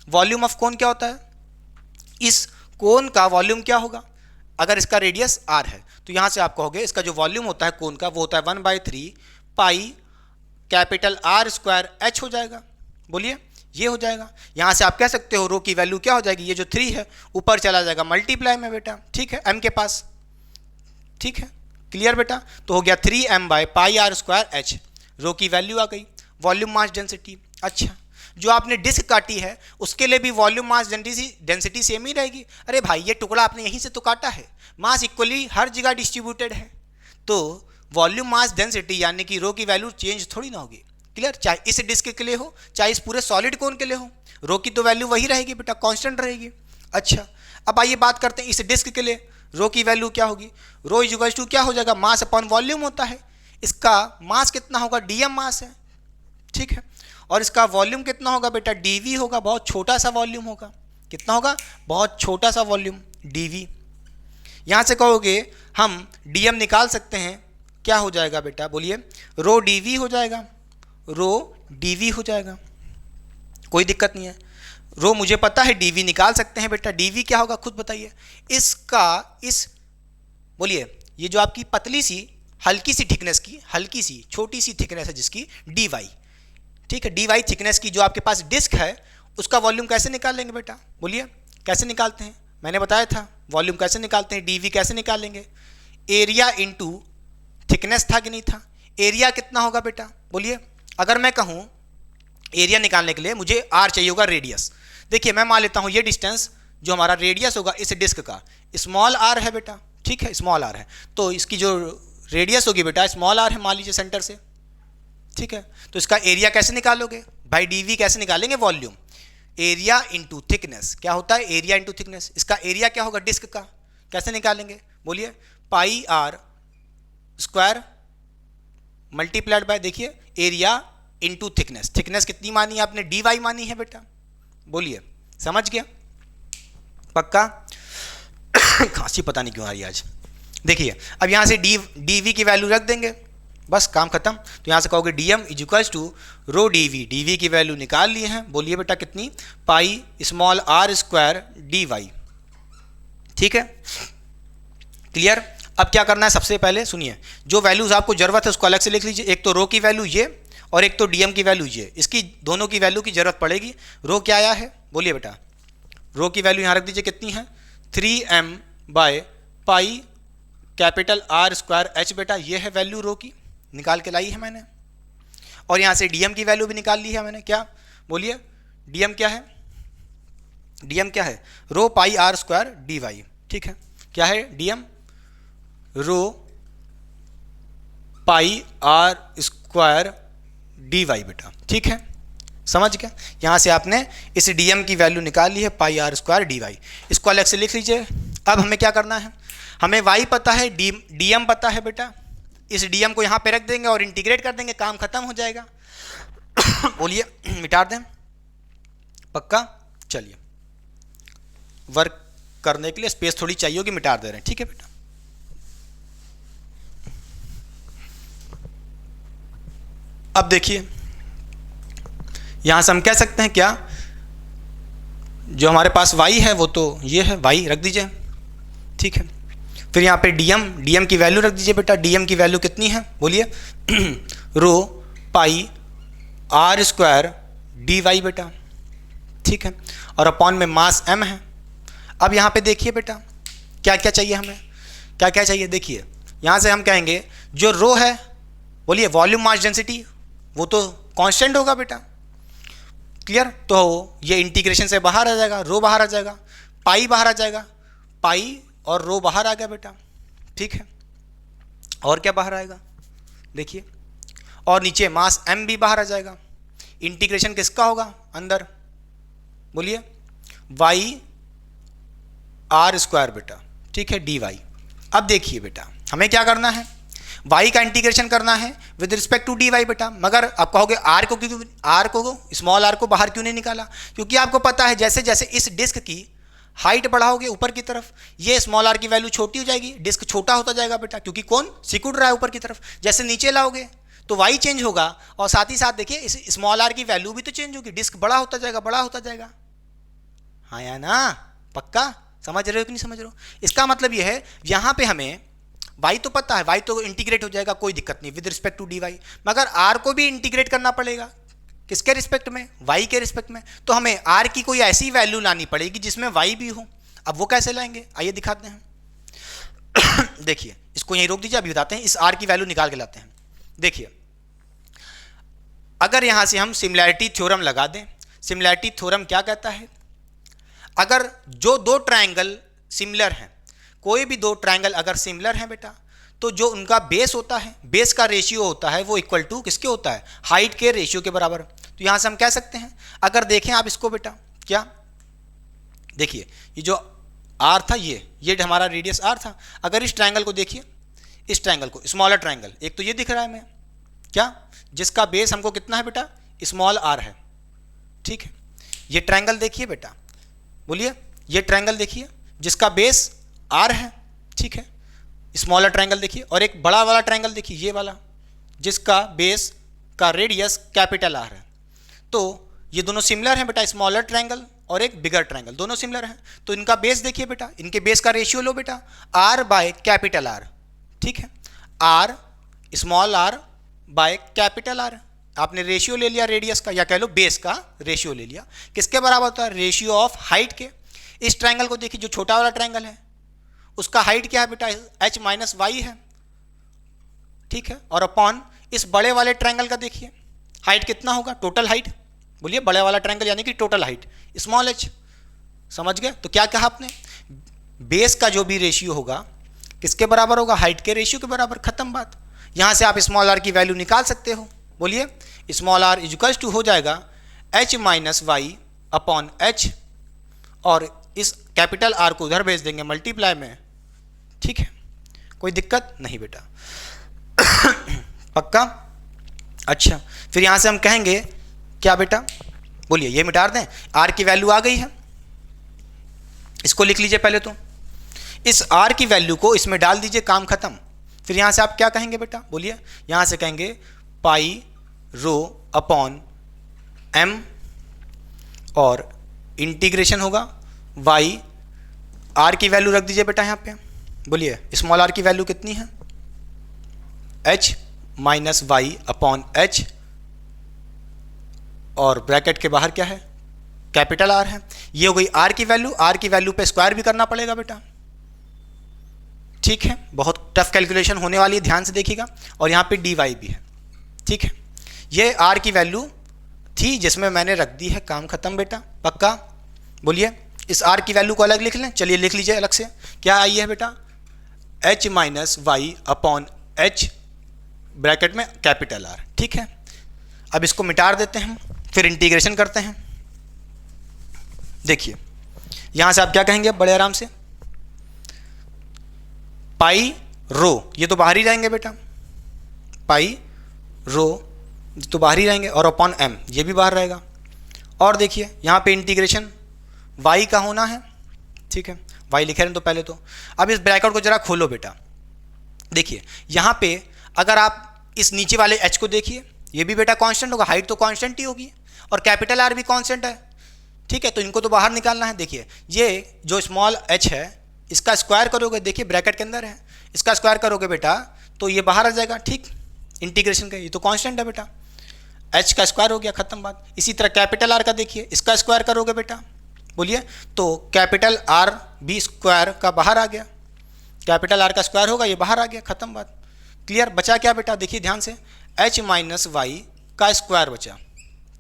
वॉल्यूम ऑफ कोन क्या होता है, इस कोन का वॉल्यूम क्या होगा, अगर इसका रेडियस r है तो यहाँ से आप कहोगे इसका जो वॉल्यूम होता है कोन का, वो होता है 1/3 pi capital R square h हो जाएगा, बोलिए ये हो जाएगा। यहाँ से आप कह सकते हो रो की वैल्यू क्या हो जाएगी, ये जो 3 है ऊपर चला जाएगा मल्टीप्लाई में बेटा, ठीक है, m के पास, ठीक है, क्लियर बेटा। तो हो गया 3m/πr स्क्वायर h, रो की वैल्यू आ गई, वॉल्यूम मास डेंसिटी। अच्छा, जो आपने डिस्क काटी है उसके लिए भी वॉल्यूम मास डेंसिटी सेम ही रहेगी। अरे भाई ये टुकड़ा आपने यहीं से तो काटा है, मास इक्वली हर जगह डिस्ट्रीब्यूटेड है, तो वॉल्यूम मास डेंसिटी यानी कि रो की वैल्यू चेंज थोड़ी ना होगी, क्लियर। चाहे इस डिस्क के लिए हो, चाहे इस पूरे सॉलिड कोन के लिए हो, रो की तो वैल्यू वही रहेगी बेटा, कांस्टेंट रहेगी। अच्छा, अब आइए बात करते हैं इस डिस्क के लिए रो की वैल्यू क्या होगी, रो इज इक्वल टू क्या हो जाएगा, मास अपॉन वॉल्यूम होता है, इसका मास कितना होगा, डीएम मास है, ठीक है, और इसका वॉल्यूम कितना होगा बेटा, डीवी होगा, बहुत छोटा सा वॉल्यूम होगा, कितना होगा, बहुत छोटा सा वॉल्यूम, डीवी। यहाँ से कहोगे हम डीएम निकाल सकते हैं, क्या हो जाएगा बेटा, बोलिए रो डीवी हो जाएगा, रो डीवी हो जाएगा, कोई दिक्कत नहीं है। रो मुझे पता है, डीवी निकाल सकते हैं बेटा, डीवी क्या होगा खुद बताइए। इसका इस बोलिए ये जो आपकी पतली सी हल्की सी थिकनेस की, हल्की सी छोटी सी थिकनेस है जिसकी डी वाई, ठीक है, डी वाई थिकनेस की जो आपके पास डिस्क है उसका वॉल्यूम कैसे निकाल लेंगे बेटा, बोलिए कैसे निकालते हैं, मैंने बताया था वॉल्यूम कैसे निकालते हैं, डीवी कैसे निकाल लेंगे, एरिया इनटू थिकनेस था कि नहीं था। एरिया कितना होगा बेटा, बोलिए। अगर मैं कहूँ एरिया निकालने के लिए मुझे आर चाहिए होगा, रेडियस। देखिए मैं मान लेता हूँ ये डिस्टेंस जो हमारा रेडियस होगा इस डिस्क का स्मॉल आर है बेटा, ठीक है, स्मॉल आर है, तो इसकी जो रेडियस होगी बेटा स्मॉल आर है, मान लीजिए सेंटर से, ठीक है। तो इसका एरिया कैसे निकालोगे, भाई डीवी कैसे निकालेंगे? Volume, area into thickness. क्या होता है? Area into thickness. इसका एरिया क्या होगा डिस्क का? कैसे निकालेंगे बोलिए? पाई आर स्क्वायर मल्टीप्लाइड बाय, देखिए, एरिया इंटू थिकनेस। थिकनेस कितनी मानी है आपने? डी वाई मानी है बेटा। बोलिए, समझ गया? पक्का? खांसी पता नहीं क्यों आ रही आज। देखिए अब यहां से डी वी की वैल्यू रख देंगे, बस काम खत्म। तो यहां से कहोगे dm is equals to rho d v. D v की वैल्यू निकाल ली है। बोलिए बेटा कितनी? Pi small r square d y. ठीक है, क्लियर? अब क्या करना है? सबसे पहले सुनिए, जो वैल्यूज आपको जरूरत है उसको अलग से लिख लीजिए। एक तो रो की वैल्यू ये और एक तो डीएम की वैल्यू ये। इसकी दोनों की वैल्यू की जरूरत पड़ेगी। रो क्या आया है? बोलिए बेटा, रो की वैल्यू यहां रख दीजिए, कितनी है? 3m by pi capital are square h. बेटा ये है वैल्यू रो की, निकाल के लाई है मैंने। और यहां से डीएम की वैल्यू भी निकाल ली है मैंने। क्या? बोलिए, डीएम क्या है? डीएम क्या है? Rho pi are square d y. ठीक है, क्या है dm? Rho pi are square d y बेटा। ठीक है, समझ गया? यहां से आपने इस डीएम की वैल्यू निकाल ली है, पाई आर स्क्वायर डी वाई। इसको अलग से लिख लीजिए। अब हमें क्या करना है? हमें वाई पता है, डीएम पता है बेटा। इस डीएम को यहां पे रख देंगे और इंटीग्रेट कर देंगे, काम खत्म हो जाएगा। बोलिए, मिटा दें? पक्का? चलिए, वर्क करने के लिए स्पेस थोड़ी चाहिए होगी, मिटा दे रहे हैं। ठीक है बेटा, अब देखिए यहां से हम कह सकते हैं क्या? जो हमारे पास y है वो तो ये है, y रख दीजिए। ठीक है, फिर यहां पे डीएम की वैल्यू रख दीजिए बेटा। डीएम की वैल्यू कितनी है? बोलिए, रो pi are square d y बेटा। ठीक है, और अपॉन में मास m है। अब यहां पे देखिए बेटा क्या क्या चाहिए हमें, क्या क्या चाहिए? देखिए यहां से हम कहेंगे जो रो है, बोलिए वॉल्यूम मास डेंसिटी, वो तो कांस्टेंट होगा बेटा। क्लियर? तो ये इंटीग्रेशन से बाहर आ जाएगा, रो बाहर आ जाएगा, पाई बाहर आ जाएगा, पाई और रो बाहर आ गया बेटा। ठीक है, और क्या बाहर आएगा? देखिए, और नीचे मास m भी बाहर आ जाएगा। इंटीग्रेशन किसका होगा अंदर? बोलिए, वाई आर स्क्वायर बेटा। ठीक है, डी वाई। अब देखिए बेटा हमें क्या करना है? y का इंटीग्रेशन करना है विद रिस्पेक्ट टू dy बेटा। मगर आप कहोगे r को क्यों, r को स्मॉल r को बाहर क्यों नहीं निकाला? क्योंकि आपको पता है जैसे जैसे इस डिस्क की हाइट बढ़ाओगे ऊपर की तरफ, ये स्मॉल r की वैल्यू छोटी हो जाएगी, डिस्क छोटा होता जाएगा बेटा, क्योंकि कौन सिकुड़ रहा है ऊपर की तरफ। जैसे नीचे लाओगे तो y चेंज होगा, और साथ ही साथ देखिए इस स्मॉल r की वैल्यू भी तो चेंज होगी, डिस्क बड़ा होता जाएगा, बड़ा होता जाएगा। हाँ या ना? पक्का? समझ रहे हो कि नहीं समझ रहे हो? इसका मतलब ये है यहाँ पे हमें y तो पता है, y तो इंटीग्रेट हो जाएगा, कोई दिक्कत नहीं विद रिस्पेक्ट टू dy, मगर r को भी इंटीग्रेट करना पड़ेगा। किसके रिस्पेक्ट में? y के रिस्पेक्ट में। तो हमें r की कोई ऐसी वैल्यू लानी पड़ेगी जिसमें y भी हो। अब वो कैसे लाएंगे? आइए दिखाते हैं। देखिए इसको यहीं रोक दीजिए, अभी बताते हैं। इस r की वैल्यू निकाल के लाते हैं। देखिए अगर यहां से हम सिमिलैरिटी थ्योरम लगा दें, सिमिलैरिटी थ्योरम क्या कहता है? अगर जो दो ट्रायंगल सिमिलर हैं, कोई भी दो ट्रायंगल अगर सिमिलर हैं बेटा, तो जो उनका बेस होता है, बेस का रेशियो होता है, वो इक्वल टू किसके होता है? हाइट के रेशियो के बराबर। तो यहां से हम कह सकते हैं, अगर देखें आप इसको बेटा, क्या देखिए ये जो r था, ये हमारा रेडियस r था। अगर इस ट्रायंगल को देखिए, इस ट्रायंगल को, स्मॉलर ट्रायंगल, एक तो ये दिख रहा है हमें, क्या, जिसका बेस हमको कितना है बेटा? स्मॉल r है। ठीक है, ये ट्रायंगल देखिए बेटा, बोलिए, ये ट्रायंगल देखिए जिसका बेस r है। ठीक है, स्मॉलर ट्रायंगल देखिए, और एक बड़ा वाला ट्रायंगल देखिए, ये वाला, जिसका बेस का रेडियस कैपिटल R है। तो ये दोनों सिमिलर हैं बेटा, स्मॉलर ट्रायंगल और एक बिगर ट्रायंगल, दोनों सिमिलर हैं। तो इनका बेस देखिए बेटा, इनके बेस का रेशियो लो बेटा, R बाय कैपिटल R। ठीक है, R small r by capital R। आपने रेशियो ले लिया रेडियस का, या कह लो बेस का रेशियो ले लिया। किसके बराबर होता है? रेशियो ऑफ हाइट के। इस ट्रायंगल को देखिए, जो छोटा वाला ट्रायंगल है उसका हाइट क्या है बेटा? h माइनस वाई है। ठीक है, और अपॉन इस बड़े वाले ट्रायंगल का देखिए हाइट कितना होगा? टोटल हाइट, बोलिए, बड़े वाला ट्रायंगल यानी कि टोटल हाइट स्मॉल h। समझ गए? तो क्या कहा आपने? बेस का जो भी रेशियो होगा किसके बराबर होगा? हाइट के रेशियो के बराबर। खत्म बात। यहां से आप स्मॉल r की वैल्यू निकाल सकते हो। बोलिए, स्मॉल r इक्वल्स टू हो जाएगा h minus y upon h, और इस कैपिटल आर को उधर भेज देंगे मल्टीप्लाई में, ठीक है, कोई दिक्कत नहीं बेटा। पक्का? अच्छा, फिर यहां से हम कहेंगे क्या बेटा, बोलिए, ये मिटा दें, आर की वैल्यू आ गई है, इसको लिख लीजिए पहले तो, इस आर की वैल्यू को इसमें डाल दीजिए, काम खत्म। फिर यहां से आप क्या कहेंगे बेटा, बोलिए, यहां से कहेंगे पाई रो अपॉन एम, और इंटीग्रेशन होगा वाई, आर की वैल्यू रख दीजिए बेटा यहाँ पे, बोलिए स्मॉल आर की वैल्यू कितनी है, h minus y upon h, और ब्रैकेट के बाहर क्या है, कैपिटल आर है। ये हो गई आर की वैल्यू, आर की वैल्यू पे स्क्वायर भी करना पड़ेगा बेटा, ठीक है, बहुत टफ कैलकुलेशन होने वाली है, ध्यान से देखिएगा, और यहाँ पे डी वाई भी है, ठीक है। ये आर की वैल्यू थी जिसमें मैंने रख दी है, काम खत्म बेटा, पक्का? बोलिए, इस आर की वैल्यू को अलग लिख लें, चलिए लिख लीजिए अलग से, क्या आई है बेटा, h minus y upon h, bracket में कैपिटल आर, ठीक है। अब इसको मिटा देते हैं, फिर इंटीग्रेशन करते हैं। देखिए यहां से आप क्या कहेंगे बड़े आराम से, पाई रो, ये तो बाहर ही रहेंगे बेटा, पाई रो तो बाहर ही रहेंगे, और अपॉन एम, ये भी बाहर रहेगा। और देखिए यहाँ पे इंटीग्रेशन वाई का होना है, ठीक है, वाई लिखे रहे तो पहले तो। अब इस ब्रैकेट को जरा खोलो बेटा, देखिए यहाँ पे अगर आप इस नीचे वाले एच को देखिए, ये भी बेटा कांस्टेंट होगा, हाइट तो कांस्टेंट ही होगी, और कैपिटल आर भी कांस्टेंट है, ठीक है, तो इनको तो बाहर निकालना है। देखिए ये जो स्मॉल एच है इसका स्क्वायर करोगे, देखिए ब्रैकेट के अंदर है, इसका स्क्वायर करोगे बेटा तो ये बाहर आ जाएगा, ठीक, इंटीग्रेशन का, ये तो कांस्टेंट है बेटा, एच का स्क्वायर हो गया, खत्म बात। इसी तरह कैपिटल आर का देखिए, इसका स्क्वायर करोगे बेटा, बोलिए, तो कैपिटल आर बी स्क्वायर का बाहर आ गया, कैपिटल आर का स्क्वायर होगा, ये बाहर आ गया, खत्म बात, क्लियर। बचा क्या बेटा, देखिए ध्यान से, एच माइनस वाई का स्क्वायर बचा,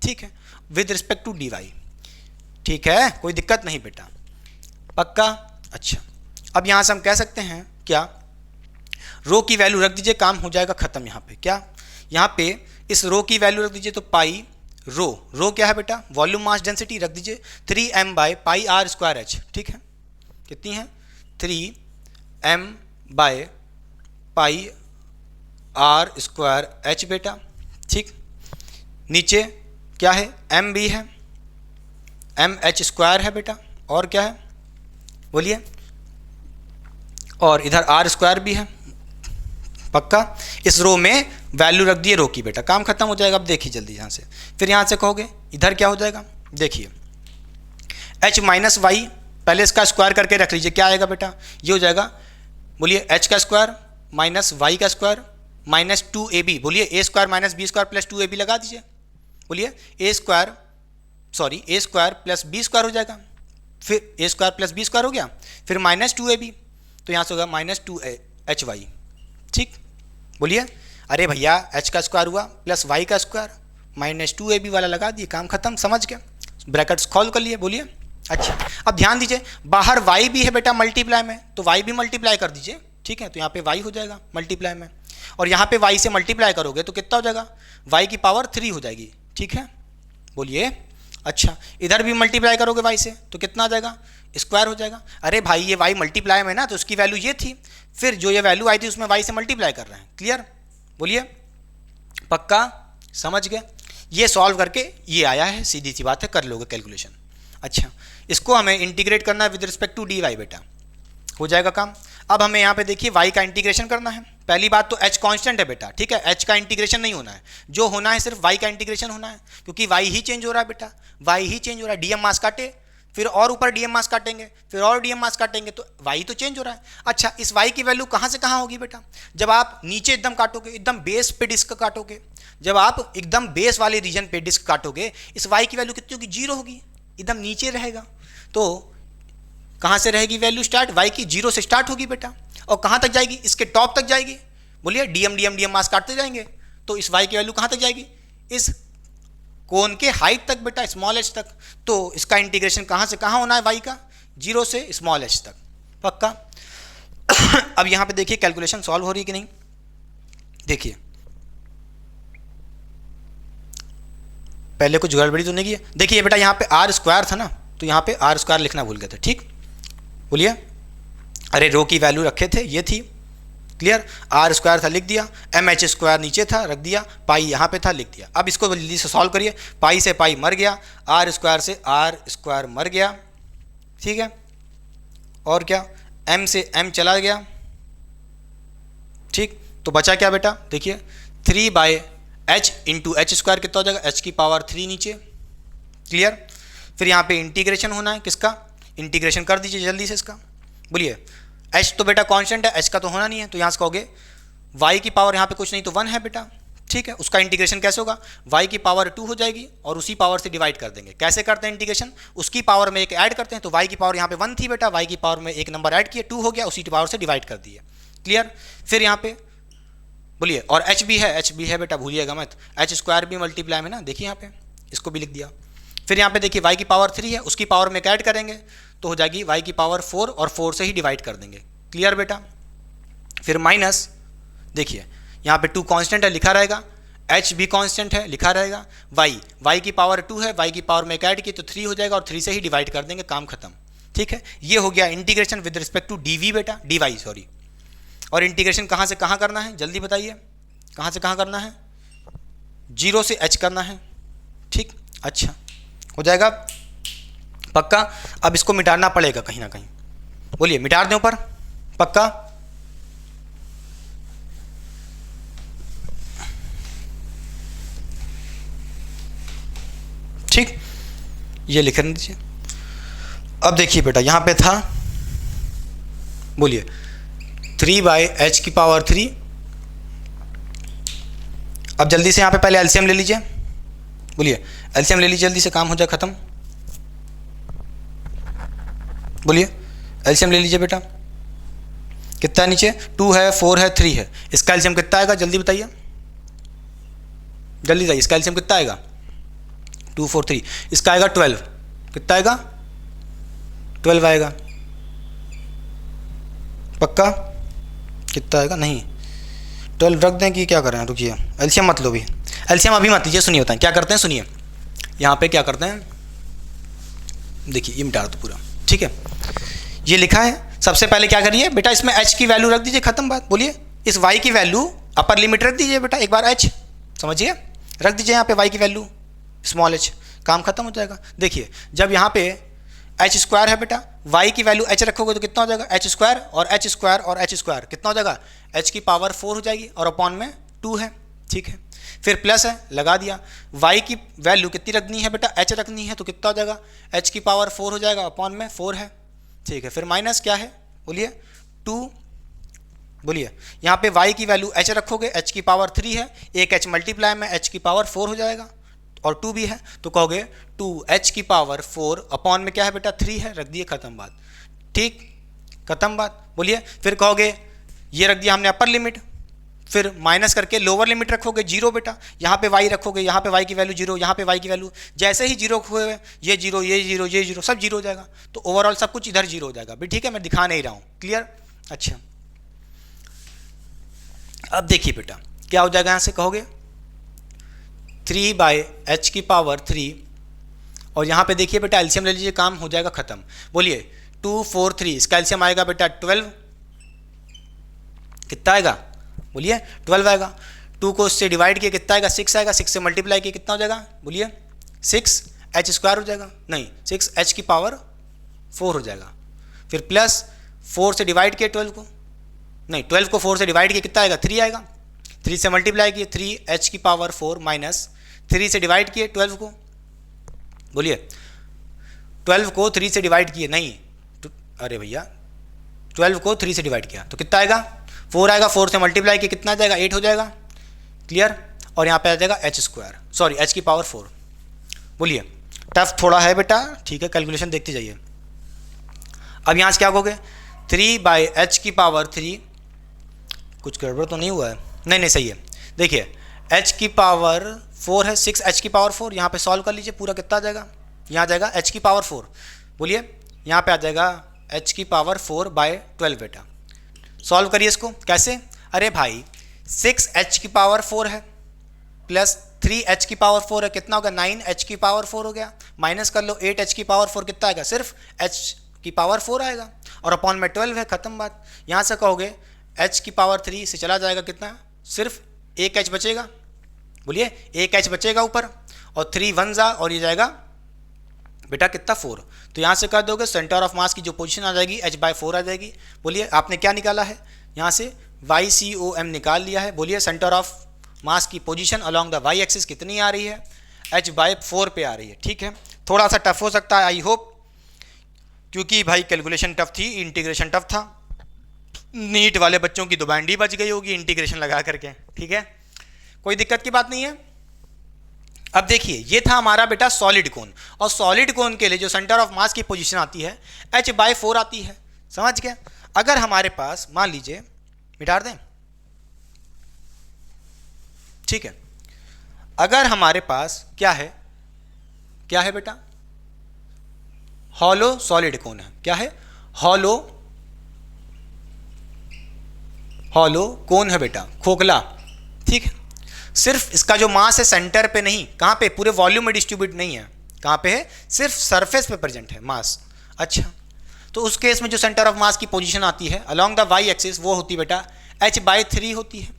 ठीक है, with respect to d y, ठीक है, कोई दिक्कत नहीं बेटा, पक्का? अच्छा, अब यहां से हम कह सकते हैं क्या, रो की वैल्यू रख दीजिए, काम हो जाएगा खत्म। यहाँ पे क्या, यहाँ पे इस रो की वैल्यू रख दीजिए, तो पाई रो क्या है बेटा, वॉल्यूम मास डेंसिटी, रख दीजिए 3m by pi are square h, ठीक है, कितनी है, 3m by pi are square h बेटा, ठीक। नीचे क्या है, एम भी है, एम एच स्क्वायर है बेटा, और क्या है बोलिए, और इधर आर स्क्वायर भी है, पक्का? इस रो में वैल्यू रख दिए रो की बेटा, काम खत्म हो जाएगा। अब देखिए जल्दी यहाँ से, फिर यहाँ से कहोगे इधर क्या हो जाएगा, देखिए h माइनस वाई, पहले इसका स्क्वायर करके रख लीजिए, क्या आएगा बेटा, ये हो जाएगा, बोलिए h का स्क्वायर माइनस वाई का स्क्वायर माइनस 2ab, बोलिए A square minus B square plus 2ab लगा दीजिए, बोलिए A square plus B square हो जाएगा, फिर A square plus B square हो गया, फिर माइनस 2ab, तो यहाँ से होगा माइनस 2hy, ठीक। बोलिए, अरे भैया h का स्क्वायर हुआ प्लस y का स्क्वायर माइनस 2ab वाला लगा दिए, काम खत्म, समझ गए, ब्रैकेट्स खोल कर लिए, बोलिए। अच्छा, अब ध्यान दीजिए, बाहर y भी है बेटा मल्टीप्लाई में, तो y भी मल्टीप्लाई कर दीजिए, ठीक है, तो यहाँ पे y हो जाएगा मल्टीप्लाई में, और यहाँ पे y से मल्टीप्लाई करोगे तो कितना हो जाएगा, y की पावर 3 हो जाएगी, ठीक है, बोलिए। अच्छा, इधर भी मल्टीप्लाई करोगे y से तो कितना आ जाएगा, स्क्वायर हो जाएगा। अरे भाई ये y मल्टीप्लाई में ना, तो उसकी वैल्यू ये थी, फिर जो ये वैल्यू आई थी उसमें y से मल्टीप्लाई कर रहे हैं, क्लियर, बोलिए, पक्का, समझ गए। ये सॉल्व करके ये आया है, सीधी सी बात है, कर लोगे कैलकुलेशन। अच्छा, इसको हमें इंटीग्रेट करना है with respect to d y बेटा, हो जाएगा काम। अब हमें यहाँ पे देखिए y का इंटीग्रेशन करना है। पहली बात तो h कांस्टेंट है बेटा, ठीक है, h का इंटीग्रेशन नहीं होना है, जो होना है सिर्फ y का इंटीग्रेशन होना है, क्योंकि y ही चेंज हो रहा है बेटा, y ही चेंज हो रहा है, डीएम मास काटे, फिर और ऊपर डीएम मास काटेंगे, फिर और डीएम मास काटेंगे, तो y तो चेंज हो रहा है। अच्छा, इस y की वैल्यू कहाँ से कहाँ होगी बेटा, जब आप नीचे एकदम काटोगे, एकदम बेस पे डिस्क काटोगे, जब आप एकदम बेस वाले रीजन पे डिस्क काटोगे, इस y की वैल्यू कितनी होगी, 0 होगी, एकदम नीचे रहेगा। तो कहाँ से रहेगी वैल्यू स्टार्ट, y की 0 से स्टार्ट होगी बेटा, और कहाँ तक जाएगी, इसके टॉप तक जाएगी, बोलिए, डीएम मास काटते जाएंगे, तो इस y की वैल्यू कहाँ तक जाएगी, इस कोन के हाइट तक बेटा, स्मॉल h तक। तो इसका इंटीग्रेशन कहाँ से कहाँ होना है y का, 0 से स्मॉल h तक, पक्का। अब यहाँ पे देखिए कैलकुलेशन सॉल्व हो रही है कि नहीं, देखिए पहले कुछ गड़बड़ी तो नहीं की है? देखिए बेटा यहाँ पे आर स्क्वायर था ना, तो यहाँ पे आर स्क्वायर लिखना भूल गए थे, ठीक, बोलिए। अरे रो की वैल्यू रखे थे, ये थी, क्लियर। आर स्क्वायर था, लिख दिया। एम एच स्क्वायर नीचे था, रख दिया। पाई यहाँ पे था, लिख दिया। अब इसको जल्दी से सॉल्व करिए। पाई से पाई मर गया, आर स्क्वायर से आर स्क्वायर मर गया, ठीक है। और क्या, एम से एम चला गया, ठीक। तो बचा क्या बेटा, देखिए 3 by H into H square कितना हो जाएगा, एच की पावर 3 नीचे, क्लियर। फिर यहाँ पे इंटीग्रेशन होना है, किसका, इंटीग्रेशन कर दीजिए जल्दी से इसका, बोलिए। एच तो बेटा कांस्टेंट है, एच का तो होना नहीं है, तो यहाँ से कहोगे वाई की पावर यहाँ पे कुछ नहीं तो 1 है बेटा, ठीक है। उसका इंटीग्रेशन कैसे होगा, वाई की पावर 2 हो जाएगी और उसी पावर से डिवाइड कर देंगे। कैसे करते हैं इंटीग्रेशन, उसकी पावर में एक ऐड करते हैं, तो वाई की पावर यहाँ पे 1 थी बेटा, वाई की पावर में एक नंबर ऐड किया, 2 हो गया, उसी पावर से डिवाइड कर दिए, क्लियर। फिर यहाँ पे बोलिए, और एच भी है, एच भी है बेटा, भूलिएगा मत, एच स्क्वायर भी मल्टीप्लाई में ना, देखिए यहाँ पे, इसको भी लिख दिया। फिर यहाँ पे देखिए वाई की पावर 3 है, उसकी पावर में ऐड करेंगे तो हो जाएगी वाई की पावर 4 और 4 से ही डिवाइड कर देंगे, क्लियर बेटा। फिर माइनस, देखिए यहाँ पे 2 कांस्टेंट है, लिखा रहेगा, एच भी कांस्टेंट है, लिखा रहेगा, वाई की पावर 2 है, वाई की पावर में ऐड की तो 3 हो जाएगा और 3 से ही डिवाइड कर देंगे, काम खत्म, ठीक है। ये हो गया integration with respect to d v बेटा, डी वाई सॉरी। और इंटीग्रेशन कहाँ से कहाँ करना है, जल्दी बताइए, कहाँ से कहाँ करना है, 0 से h करना है, ठीक। अच्छा हो जाएगा पक्का। अब इसको मिटाना पड़ेगा कहीं ना कहीं, बोलिए मिटा दें ऊपर, पक्का। ठीक, ये लिख दीजिए। अब देखिए बेटा यहाँ पे था, बोलिए 3 बाय एच की पावर 3। अब जल्दी से यहाँ पे पहले एलसीएम ले लीजिए, बोलिए एलसीएम ले लीजिए, जल्दी से काम हो जाए खत्म, बोलिए एलसीएम ले लीजिए बेटा। कितना है नीचे, 2 है, 4 है, 3 है, इसका एलसीएम कितना आएगा, जल्दी बताइए, जल्दी बताइए, इसका एलसीएम कितना आएगा, 2 4 3, इसका आएगा 12, कितना आएगा, 12 आएगा, पक्का। कितना आएगा, नहीं 12 रख दें कि क्या करें, रुकिए, एलसीएम मत लो भी, एलसीएम अभी मत लीजिए, सुनिए बताएं क्या करते हैं, सुनिए। यहाँ पे क्या करते हैं, देखिए ये मिटा दो पूरा, ठीक है। ये लिखा है, सबसे पहले क्या करिए बेटा, इसमें h की वैल्यू रख दीजिए, खत्म बात। बोलिए इस y की वैल्यू अपर लिमिट रख दीजिए बेटा, एक बार h समझिए, रख दीजिए यहाँ पे y की वैल्यू स्मॉल h, काम खत्म हो जाएगा। देखिए जब यहाँ पे एच स्क्वायर है बेटा, y की वैल्यू h रखोगे तो कितना हो जाएगा, एच स्क्वायर और एच स्क्वायर और एच स्क्वायर कितना हो जाएगा, h की पावर 4 हो जाएगी और अपॉन में 2 है, ठीक है। फिर प्लस है, लगा दिया, y की वैल्यू कितनी रखनी है बेटा, h रखनी है, तो कितना हो जाएगा, h की पावर 4 हो जाएगा, अपॉन में 4 है, ठीक है। फिर माइनस क्या है, बोलिए 2, बोलिए यहाँ पे y की वैल्यू h रखोगे, h की पावर 3 है, एक h मल्टीप्लाई में h की पावर 4 हो जाएगा और 2 भी है, तो कहोगे 2h की पावर 4 अपॉन में क्या है बेटा, 3 है, रख दिए, खत्म बात, ठीक, खत्म बात। बोलिए फिर कहोगे ये रख दिया हमने अपर लिमिट, फिर माइनस करके लोअर लिमिट रखोगे 0 बेटा, यहाँ पे y रखोगे, यहाँ पे y की वैल्यू 0, यहाँ पे y की वैल्यू, जैसे ही 0 हुए ये 0 ये 0 ये 0 सब 0 हो जाएगा, तो ओवरऑल सब कुछ इधर 0 हो जाएगा भी, ठीक है, मैं दिखा नहीं रहा हूँ, क्लियर। अच्छा अब देखिए बेटा क्या हो जाएगा, यहाँ से कहोगे 3 बाय एच की पावर 3, और यहाँ पे देखिए बेटा एलसीएम ले लीजिए, काम हो जाएगा खत्म। बोलिए 2 4 3, इसका एलसीएम आएगा बेटा 12, कितना आएगा, बोलिए 12 आएगा। 2 को इससे डिवाइड किया कितना आएगा, 6 आएगा, 6 से मल्टीप्लाई किया कितना हो जाएगा, बोलिए 6 एच स्क्वायर हो जाएगा, नहीं 6 एच की पावर 4 हो जाएगा। फिर प्लस 4 से डिवाइड किया 12 को, नहीं 12 को 4 से डिवाइड किया कितना आएगा, 3 आएगा, 3 से मल्टीप्लाई किए 3 एच की पावर 4 माइनस 3 से डिवाइड किए 12 को, बोलिए 12 को 3 से डिवाइड किए, नहीं अरे भैया 12 को 3 से डिवाइड किया तो कितना आएगा, 4 आएगा, 4 से मल्टीप्लाई किया कितना आ जाएगा, 8 हो जाएगा, क्लियर। और यहाँ पे आ जाएगा एच स्क्वायर, सॉरी एच की पावर 4। बोलिए टफ थोड़ा है बेटा, ठीक है, कैलकुलेशन देखते जाइए। अब यहाँ से क्या कहोगे, 3 बाय एच की पावर 3, कुछ गड़बड़ तो नहीं हुआ है, नहीं नहीं सही है। देखिए एच की पावर 4 है, 6 एच की पावर 4, यहाँ पे सॉल्व कर लीजिए, पूरा कितना आ जाएगा, यहाँ आ जाएगा एच की पावर 4, बोलिए यहाँ पे आ जाएगा एच की पावर 4 बाय 12 बेटा। सॉल्व करिए इसको, कैसे, अरे भाई 6 एच की पावर 4 है प्लस 3h की पावर 4 है, कितना होगा 9h की पावर 4 हो गया, माइनस कर लो 8h की पावर 4 कितना आएगा, सिर्फ h की पावर 4 आएगा, और अपॉन में 12 है, खत्म बात। यहाँ से कहोगे h की पावर 3 से चला जाएगा कितना, सिर्फ 1h बचेगा, बोलिए 1h बचेगा ऊपर, और 3 1 जा, और ये जाएगा बेटा कितना 4। तो यहाँ से कर दोगे सेंटर ऑफ मास की जो पोजीशन आ जाएगी h/4 आ जाएगी। बोलिए आपने क्या निकाला है, यहाँ से YCOM निकाल लिया है। बोलिए सेंटर ऑफ मास की position along the y axis कितनी आ रही है, h/4 पे आ रही है। ठीक है, थोड़ा सा टफ हो सकता है आई होप, क्योंकि भाई कैलकुलेशन टफ थी, इंटीग्रेशन टफ था। नीट वाले बच्चों की दुबांडी बच गई होगी इंटीग्रेशन लगा करके। ठीक है, कोई दिक्कत की बात नहीं है। अब देखिए ये था हमारा बेटा सॉलिड कोन, और सॉलिड कोन के लिए जो सेंटर ऑफ मास की पोजीशन आती है h/4 आती है, समझ गए। अगर हमारे पास मान लीजिए, मिटा दें, ठीक है, अगर हमारे पास क्या है, क्या है बेटा, हॉलो सॉलिड कोन है, क्या है, हॉलो कोन है बेटा, खोखला। ठीक है, सिर्फ इसका जो मास है सेंटर पे नहीं, कहाँ पे, पूरे वॉल्यूम में डिस्ट्रीब्यूट नहीं है, कहाँ पे है, सिर्फ सरफेस पे प्रेजेंट है मास। अच्छा, तो उस केस में जो सेंटर ऑफ मास की पोजीशन आती है अलोंग द y एक्सिस वो होती बेटा h/3 होती है।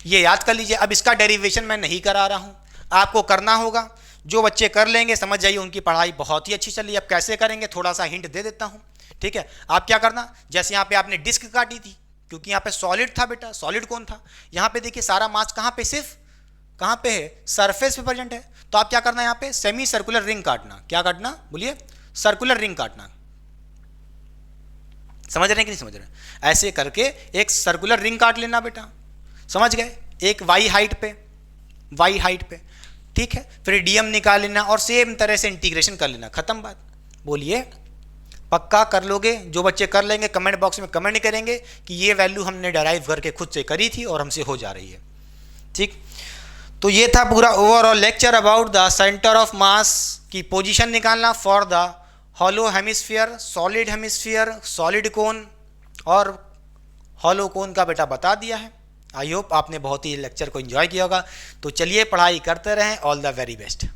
ये याद कर लीजिए। अब इसका डेरिवेशन मैं नहीं करा रहा हूँ, आपको करना होगा। जो बच्चे कर लेंगे समझ जाइए उनकी पढ़ाई बहुत ही अच्छी चल रही है। अब कैसे करेंगे थोड़ा सा हिंट दे देता हूँ। ठीक है, आप क्या करना, जैसे यहाँ पे आपने डिस्क काटी थी, क्योंकि यहाँ पे सॉलिड था बेटा, सॉलिड कौन था, यहाँ पे देखिए सारा मास कहाँ पे, सिर्फ कहाँ पे है, सरफेस पे प्रेजेंट है। तो आप क्या करना, यहाँ पे सेमी सर्कुलर रिंग काटना। क्या काटना, बोलिए सर्कुलर रिंग काटना। समझ रहे हैं कि नहीं समझ रहे हैं, ऐसे करके एक सर्कुलर रिंग काट लेना बेटा, समझ गए, एक y हाइट पे। ठीक है, फिर dm निकाल लेना और सेम तरह से इंटीग्रेशन कर लेना, खत्म बात। बोलिए पक्का कर लोगे, जो बच्चे कर लेंगे कमेंट बॉक्स में कमेंट करेंगे कि ये वैल्यू हमने डराइव करके खुद से करी थी और हमसे हो जा रही है। ठीक, तो ये था पूरा overall lecture about the centre of मास की पोजीशन निकालना for the hollow hemisphere, solid hemisphere, solid कोन और हॉलो कोन का बेटा बता दिया है। आई होप आपने बहुत ही लेक्चर को एंजॉय किया होगा। तो चलिए पढ़ाई करते रहें, ऑल द वेरी बेस्ट।